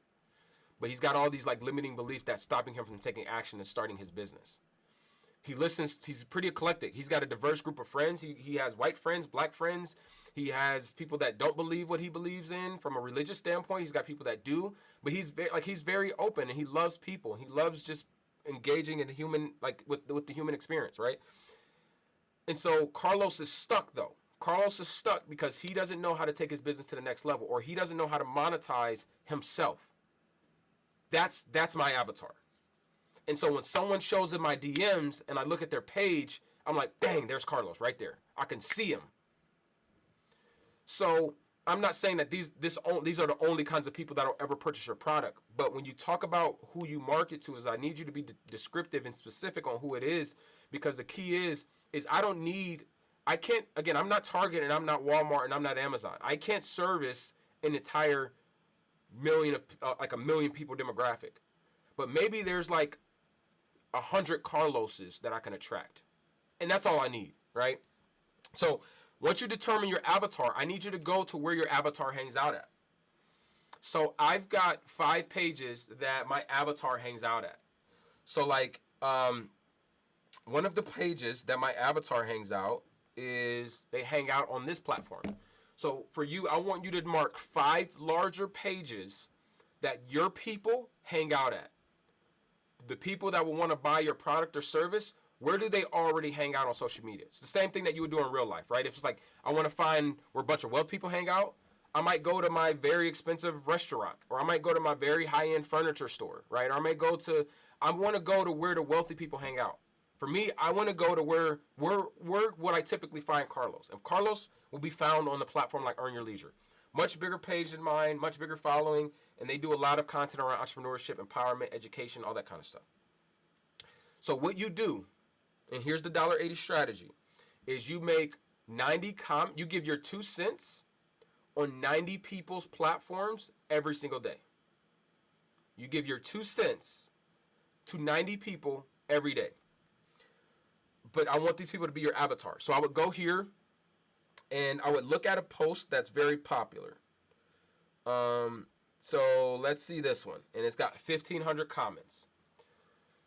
But he's got all these like limiting beliefs that's stopping him from taking action and starting his business. He listens. He's pretty eclectic. He's got a diverse group of friends. He has white friends, black friends. He has people that don't believe what he believes in from a religious standpoint. He's got people that do. But he's very open, and he loves people. He loves just engaging in the human, like with the human experience, right? And so Carlos is stuck though. Carlos is stuck because he doesn't know how to take his business to the next level, or he doesn't know how to monetize himself. That's my avatar. And so when someone shows in my DMs and I look at their page, I'm like, dang, there's Carlos right there. I can see him. So I'm not saying that these are the only kinds of people that will ever purchase your product. But when you talk about who you market to, is I need you to be descriptive and specific on who it is, because the key is I'm not Target and I'm not Walmart and I'm not Amazon. I can't service an entire a million people demographic. But maybe there's like 100 Carloses that I can attract. And that's all I need, right? So once you determine your avatar, I need you to go to where your avatar hangs out at. So I've got 5 pages that my avatar hangs out at. So like one of the pages that my avatar hangs out is they hang out on this platform. So for you, I want you to mark 5 larger pages that your people hang out at. The people that will want to buy your product or service, where do they already hang out on social media? It's the same thing that you would do in real life, right? If it's like, I want to find where a bunch of wealth people hang out, I might go to my very expensive restaurant, or I might go to my very high-end furniture store, right? Or I want to go to where the wealthy people hang out. For me, I want to go to where would I typically find Carlos. And Carlos will be found on the platform like Earn Your Leisure. Much bigger page than mine, much bigger following, and they do a lot of content around entrepreneurship, empowerment, education, all that kind of stuff. So what you do, and here's the $80 strategy, is you make you give your 2 cents on 90 people's platforms every single day. You give your 2 cents to 90 people every day. But I want these people to be your avatar. So I would go here and I would look at a post that's very popular. So let's see this one. And it's got 1,500 comments.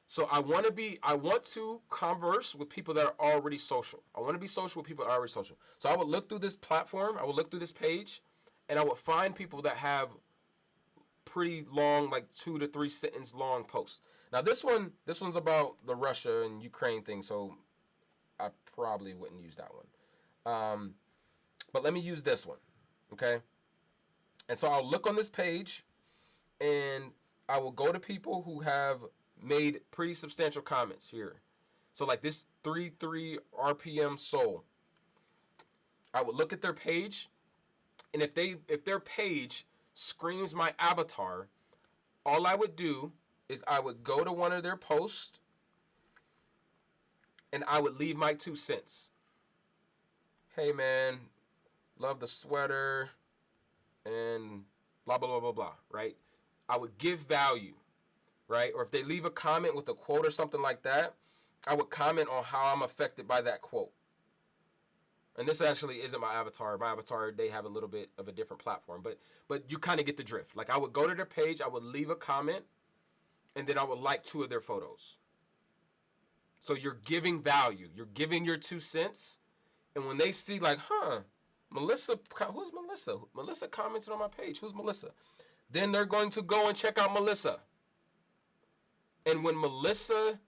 So I want to converse with people that are already social. I want to be social with people that are already social. So I would look through this platform, I would look through this page, and I would find people that have pretty long, like 2 to 3 sentence long posts. Now this one's about the Russia and Ukraine thing, so I probably wouldn't use that one. But let me use this one, okay? And so I'll look on this page, and I will go to people who have made pretty substantial comments here. So like this 33 RPM Soul. I would look at their page, and if their page screams my avatar, all I would do is I would go to one of their posts and I would leave my 2 cents. Hey man, love the sweater and blah blah blah blah blah, right? I would give value, right? Or if they leave a comment with a quote or something like that, I would comment on how I'm affected by that quote. And this actually isn't my avatar. My avatar, they have a little bit of a different platform, but you kind of get the drift. Like I would go to their page, I would leave a comment, and then I would like 2 of their photos. So you're giving value. You're giving your 2 cents. And when they see like, Melissa, who's Melissa? Melissa commented on my page. Who's Melissa? Then they're going to go and check out Melissa. And when Melissa's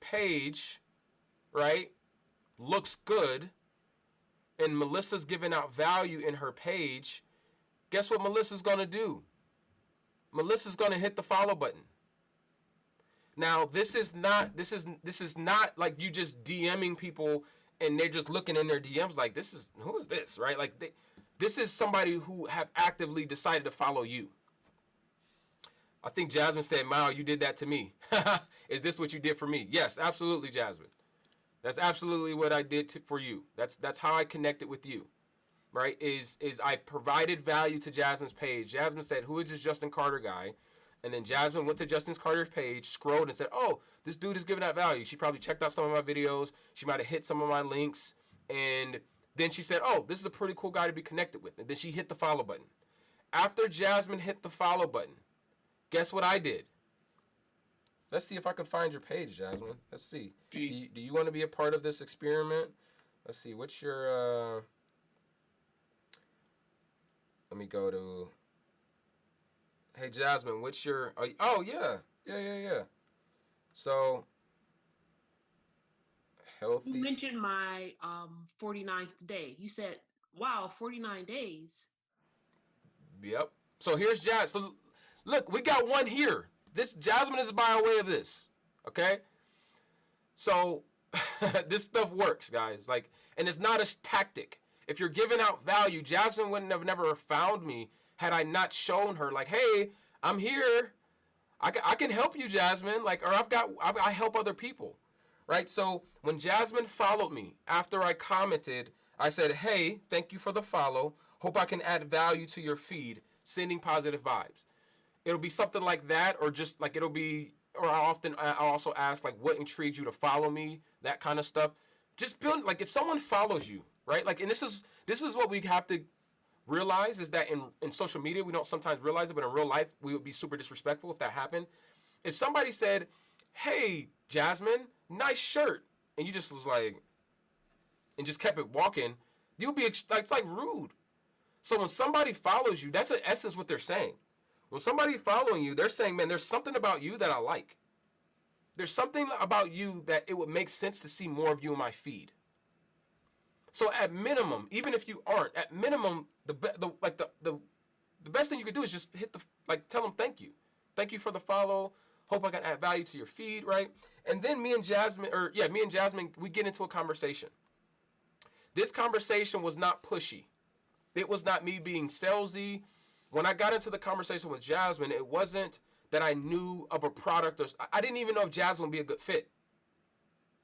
page, right, looks good, and Melissa's giving out value in her page, guess what Melissa's going to do? Melissa's going to hit the follow button. Now, this is not like you just DMing people and they're just looking in their DMs like, who is this, right? Like this is somebody who have actively decided to follow you. I think Jasmine said, Mao, you did that to me. Is this what you did for me? Yes, absolutely, Jasmine. That's absolutely what I did for you. That's how I connected with you, right? Is I provided value to Jasmine's page. Jasmine said, who is this Justin Carter guy? And then Jasmine went to Justin Carter's page, scrolled and said, oh, this dude is giving out value. She probably checked out some of my videos. She might have hit some of my links. And then she said, oh, this is a pretty cool guy to be connected with. And then she hit the follow button. After Jasmine hit the follow button, guess what I did? Let's see if I can find your page, Jasmine. Let's see. Do you want to be a part of this experiment? Let's see. What's your... Let me go to... Hey, Jasmine, what's your... Oh, yeah. Yeah. So, healthy... You mentioned my 49th day. You said, wow, 49 days. Yep. So, here's Jasmine. So, look, we got one here. This Jasmine is by way of this. Okay? So, this stuff works, guys. Like, and it's not a tactic. If you're giving out value, Jasmine wouldn't have never found me had I not shown her, like, hey, I'm here. I can help you, Jasmine. Like, or I help other people, right? So when Jasmine followed me after I commented, I said, hey, thank you for the follow. Hope I can add value to your feed, sending positive vibes. It'll be something like that, or just like it'll be, or I also ask, like, what intrigues you to follow me, that kind of stuff. Just build, like, if someone follows you, right? Like, and this is what we have to realize is that in social media, we don't sometimes realize it, but in real life, we would be super disrespectful if that happened. If somebody said, hey, Jasmine, nice shirt, and you just was like, and just kept it walking, you'll be, it's like rude. So when somebody follows you, that's in essence what they're saying. When somebody following you, they're saying, man, there's something about you that I like. There's something about you that it would make sense to see more of you in my feed. So at minimum, even if you aren't, at minimum, the best thing you could do is just tell them thank you. Thank you for the follow. Hope I can add value to your feed, right? And then me and Jasmine, we get into a conversation. This conversation was not pushy. It was not me being salesy. When I got into the conversation with Jasmine, it wasn't that I knew of a product, or I didn't even know if Jasmine would be a good fit,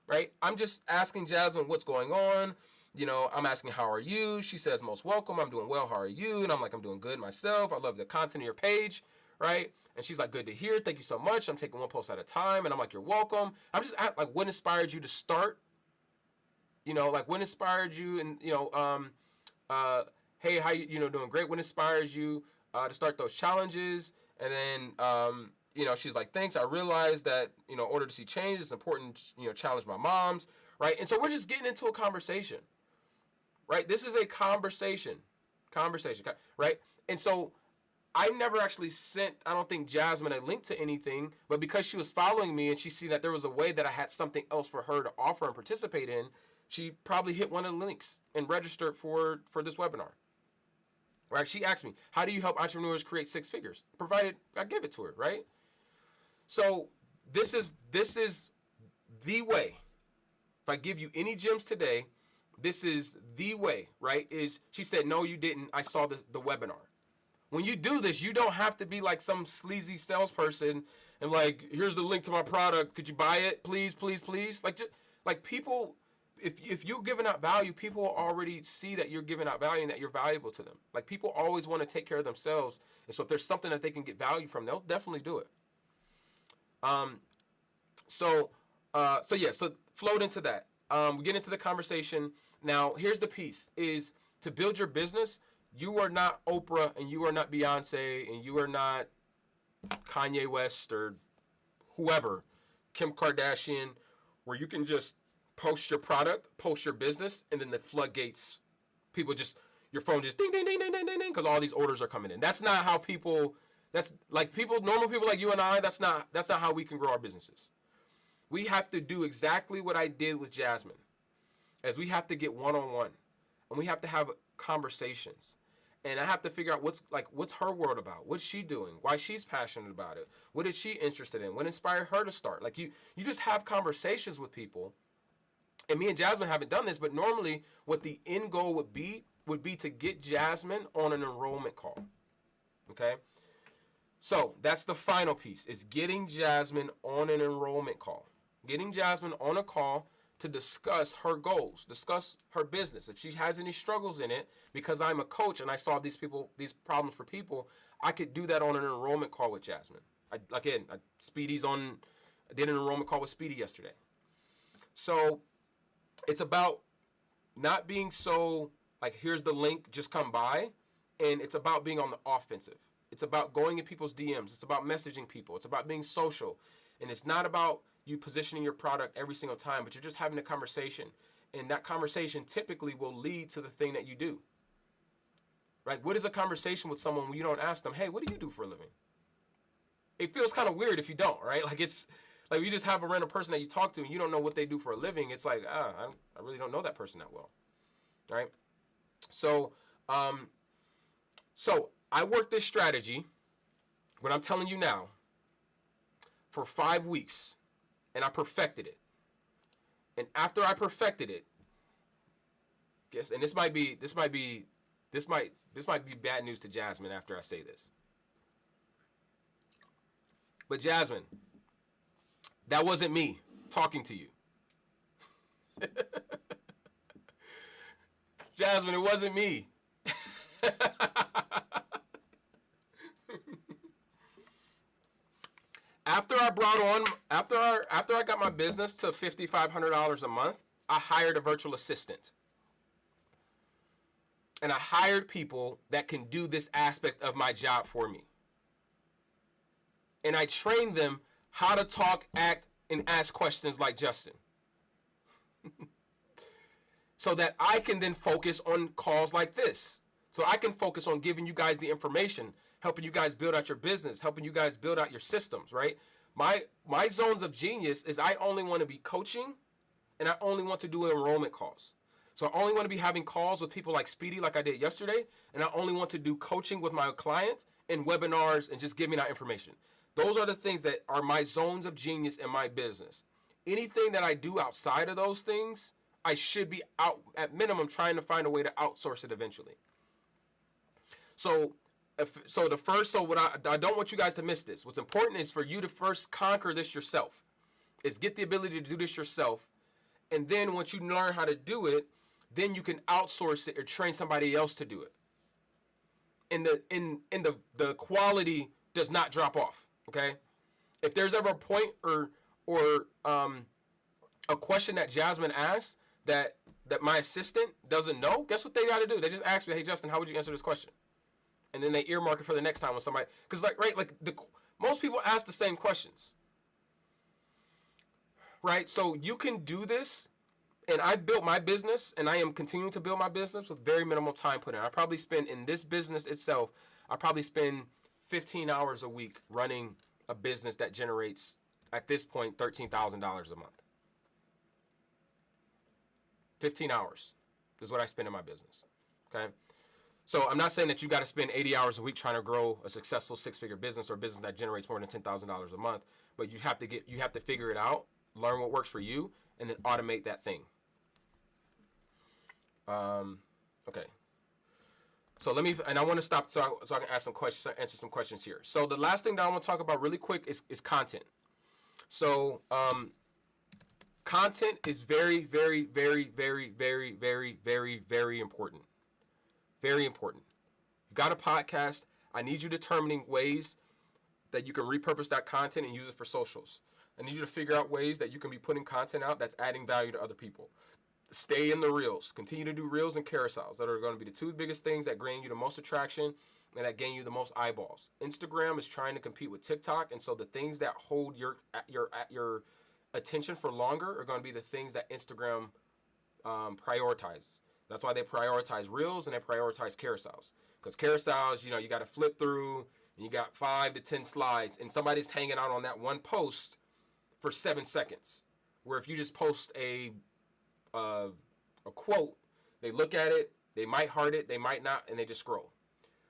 right? I'm just asking Jasmine what's going on. You know, I'm asking, how are you? She says, most welcome. I'm doing well. How are you? And I'm like, I'm doing good myself. I love the content of your page, right? And she's like, good to hear. Thank you so much. I'm taking one post at a time. And I'm like, you're welcome. I'm just like, what inspired you to start? You know, like, what inspired you? And, you know, hey, how you doing great. What inspires you to start those challenges? And then, you know, she's like, thanks. I realized that, you know, in order to see change, it's important to, you know, challenge my moms, right? And so we're just getting into a conversation. Right? This is a conversation, right? And so I never actually sent, I don't think, Jasmine a link to anything, but because she was following me and she seen that there was a way that I had something else for her to offer and participate in, she probably hit one of the links and registered for this webinar. Right? She asked me, how do you help entrepreneurs create 6 figures? Provided I give it to her, right? So this is the way. If I give you any gems today, this is the way, right? Is she said, no, you didn't. I saw the webinar. When you do this, you don't have to be like some sleazy salesperson and like, here's the link to my product. Could you buy it? Please, please, please. Like people, if you're giving out value, people already see that you're giving out value and that you're valuable to them. Like, people always want to take care of themselves. And so if there's something that they can get value from, they'll definitely do it. So float into that. we get into the conversation. Now, here's the piece: is to build your business. You are not Oprah, and you are not Beyonce, and you are not Kanye West or whoever, Kim Kardashian, where you can just post your product, post your business, and then the floodgates, people just, your phone just ding, ding, ding, ding, ding, ding, ding, because all these orders are coming in. That's not how people, that's like people, normal people like you and I, that's not how we can grow our businesses. We have to do exactly what I did with Jasmine, as we have to get one-on-one, and we have to have conversations. And I have to figure out what's her world about, what's she doing, why she's passionate about it, what is she interested in, what inspired her to start. Like you just have conversations with people. And me and Jasmine haven't done this, but normally what the end goal would be to get Jasmine on an enrollment call. Okay? So that's the final piece, is getting Jasmine on an enrollment call. Getting Jasmine on a call to discuss her goals, discuss her business. If she has any struggles in it, because I'm a coach and I solve these problems for people, I could do that on an enrollment call with Jasmine. I did an enrollment call with Speedy yesterday. So it's about not being so like, here's the link, just come by. And it's about being on the offensive. It's about going in people's DMs. It's about messaging people. It's about being social. And it's not about you positioning your product every single time, but you're just having a conversation. And that conversation typically will lead to the thing that you do. Right? What is a conversation with someone when you don't ask them, hey, what do you do for a living? It feels kind of weird if you don't, right? Like it's like you just have a random person that you talk to and you don't know what they do for a living. It's like, I really don't know that person that well. Right? So I worked this strategy, what I'm telling you now, for 5 weeks. And I perfected it. And after I perfected it, and this might be bad news to Jasmine after I say this. But Jasmine, that wasn't me talking to you. Jasmine, it wasn't me. After I got my business to $5,500 a month, I hired a virtual assistant. And I hired people that can do this aspect of my job for me. And I trained them how to talk, act, and ask questions like Justin. So that I can then focus on calls like this. So I can focus on giving you guys the information, helping you guys build out your business, helping you guys build out your systems, right? My zones of genius is I only want to be coaching, and I only want to do enrollment calls. So I only want to be having calls with people like Speedy, like I did yesterday, and I only want to do coaching with my clients and webinars and just giving out information. Those are the things that are my zones of genius in my business. Anything that I do outside of those things, I should be out at minimum trying to find a way to outsource it eventually. So what I don't want you guys to miss this. What's important is for you to first conquer this yourself. Is get the ability to do this yourself. And then once you learn how to do it, then you can outsource it or train somebody else to do it. And the quality does not drop off. Okay? If there's ever a point or a question that Jasmine asks that my assistant doesn't know, guess what they got to do? They just ask me, hey Justin, how would you answer this question? And then they earmark it for the next time when somebody, because most people ask the same questions, right? So you can do this, and I built my business, and I am continuing to build my business with very minimal time put in. I probably spend in this business itself, 15 hours a week running a business that generates, at this point, $13,000 a month. 15 hours is what I spend in my business, okay? So I'm not saying that you got to spend 80 hours a week trying to grow a successful six-figure business or a business that generates more than $10,000 a month, but you have to figure it out, learn what works for you, and then automate that thing. Okay. So I want to stop so I can ask some questions, answer some questions here. So the last thing that I want to talk about really quick is content. So content is very, very, very, very, very, very, very, very important. Very important. You've got a podcast. I need you determining ways that you can repurpose that content and use it for socials. I need you to figure out ways that you can be putting content out that's adding value to other people. Stay in the reels. Continue to do reels and carousels that are going to be the two biggest things that gain you the most attraction and that gain you the most eyeballs. Instagram is trying to compete with TikTok, and so the things that hold your attention for longer are going to be the things that Instagram prioritizes. That's why they prioritize reels and they prioritize carousels. Because carousels, you got to flip through and you got 5 to 10 slides, and somebody's hanging out on that one post for 7 seconds. Where if you just post a quote, they look at it, they might heart it, they might not, and they just scroll,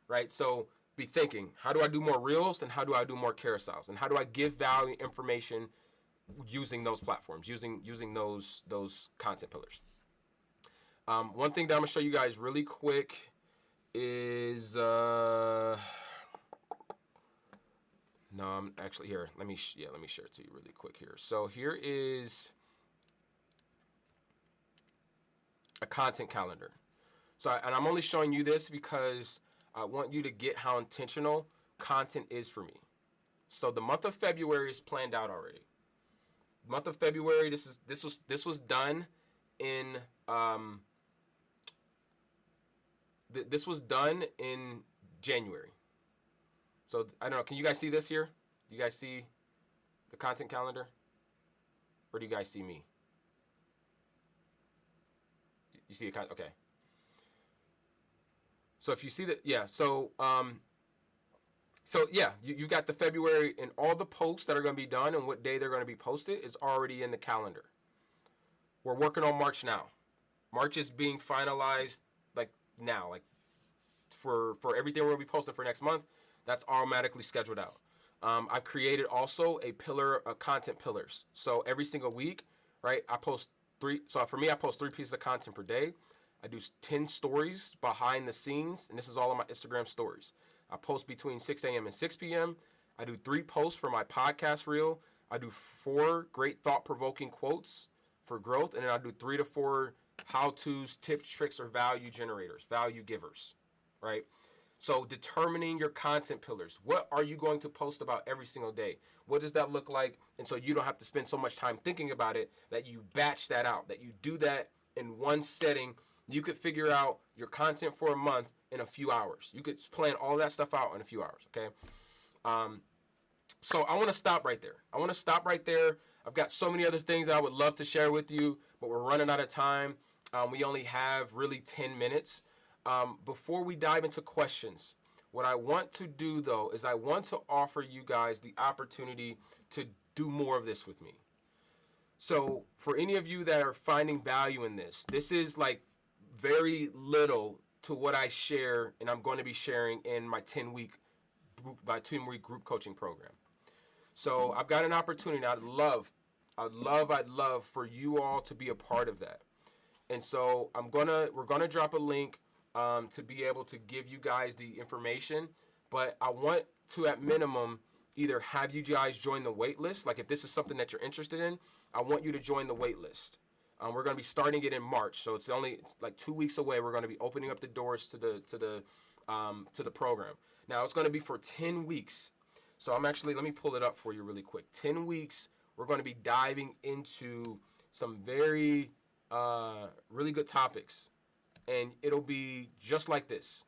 right? So be thinking, how do I do more reels and how do I do more carousels, and how do I give value information using those platforms, using those content pillars. One thing that I'm gonna show you guys really quick is no, I'm actually here. Let me share it to you really quick here. So here is a content calendar. So, and I'm only showing you this because I want you to get how intentional content is for me. So the month of February is planned out already. The month of February, this was done in this was done in January. So I don't know. Can you guys see this here? Do you guys see the content calendar, or do you guys see me? You see the content? Okay. So if you see that, yeah. So yeah, you got the February, and all the posts that are going to be done and what day they're going to be posted is already in the calendar. We're working on March now. March is being finalized like now, like for everything we're going to be posting for next month. That's automatically scheduled out. I've created also a pillar of content pillars. So every single week, right, I post 3. So for me, I post 3 pieces of content per day. I do 10 stories behind the scenes, and this is all on my Instagram stories. I post between 6 a.m. and 6 p.m. I do 3 posts for my podcast reel. I do 4 great thought-provoking quotes for growth, and then I do 3 to 4 how-tos, tips, tricks, or value generators, value givers, right? So determining your content pillars. What are you going to post about every single day? What does that look like? And so you don't have to spend so much time thinking about it, that you batch that out, that you do that in one setting. You could figure out your content for a month in a few hours. You could plan all that stuff out in a few hours, okay? So I want to stop right there. I've got so many other things that I would love to share with you, but we're running out of time. We only have really 10 minutes. Before we dive into questions, what I want to do, though, is I want to offer you guys the opportunity to do more of this with me. So for any of you that are finding value in this is like very little to what I share, and I'm going to be sharing in my 10-week group coaching program. So I've got an opportunity. I'd love for you all to be a part of that. And so we're gonna drop a link to be able to give you guys the information, but I want to, at minimum, either have you guys join the wait list. Like if this is something that you're interested in, I want you to join the wait list. We're going to be starting it in March, so it's like 2 weeks away. We're going to be opening up the doors to the program. Now it's going to be for 10 weeks. So let me pull it up for you really quick. 10 weeks. We're going to be diving into some very really good topics, and it'll be just like this.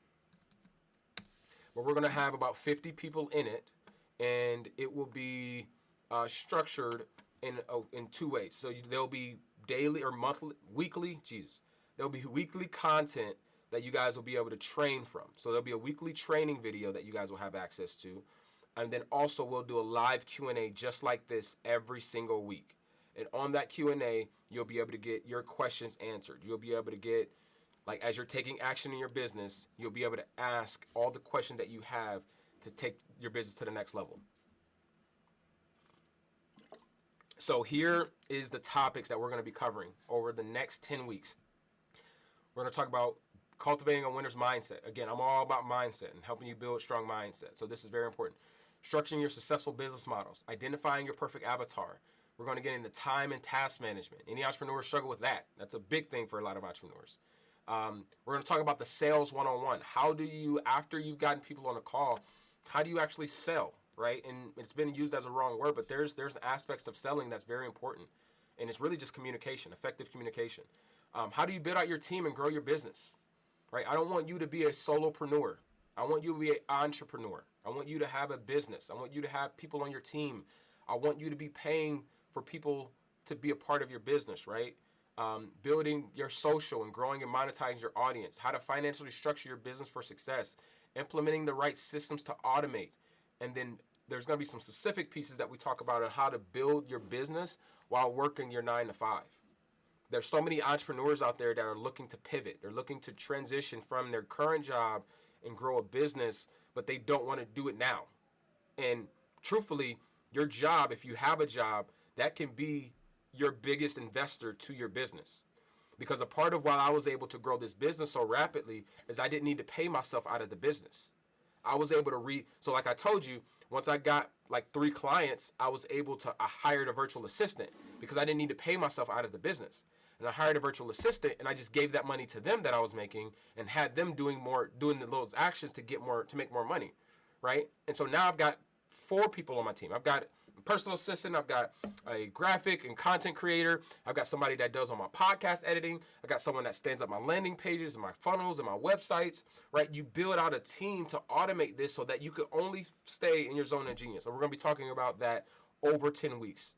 But we're going to have about 50 people in it, and it will be structured in 2 ways. So there'll be daily or weekly content that you guys will be able to train from. So there'll be a weekly training video that you guys will have access to. And then also we'll do a live Q&A just like this every single week. And on that Q&A, you'll be able to get your questions answered. You'll be able to get, like, as you're taking action in your business, you'll be able to ask all the questions that you have to take your business to the next level. So here is the topics that we're going to be covering over the next 10 weeks. We're going to talk about cultivating a winner's mindset. Again, I'm all about mindset and helping you build strong mindset. So this is very important. Structuring your successful business models. Identifying your perfect avatar. We're going to get into time and task management. Any entrepreneurs struggle with that. That's a big thing for a lot of entrepreneurs. We're going to talk about the sales one-on-one. How do you, after you've gotten people on a call, how do you actually sell? right? And it's been used as a wrong word, but there's aspects of selling that's very important, and it's really just communication, effective communication. How do you build out your team and grow your business, right? I don't want you to be a solopreneur. I want you to be an entrepreneur. I want you to have a business. I want you to have people on your team. I want you to be paying for people to be a part of your business, right? Building your social and growing and monetizing your audience, how to financially structure your business for success, implementing the right systems to automate. And then there's going to be some specific pieces that we talk about on how to build your business while working your 9 to 5. There's so many entrepreneurs out there that are looking to pivot. They're looking to transition from their current job and grow a business, but they don't want to do it now. And truthfully, your job, if you have a job, that can be your biggest investor to your business. Because a part of why I was able to grow this business so rapidly is I didn't need to pay myself out of the business. I was able to so like I told you, once I got like 3 clients, I was able to, I hired a virtual assistant because I didn't need to pay myself out of the business. And I hired a virtual assistant and I just gave that money to them that I was making and had them doing those actions to get more, to make more money. Right. And so now I've got 4 people on my team. I've got a personal assistant. I've got a graphic and content creator. I've got somebody that does all my podcast editing. I got someone that stands up my landing pages and my funnels and my websites, right? You build out a team to automate this so that you can only stay in your zone of genius. And we're going to be talking about that over 10 weeks.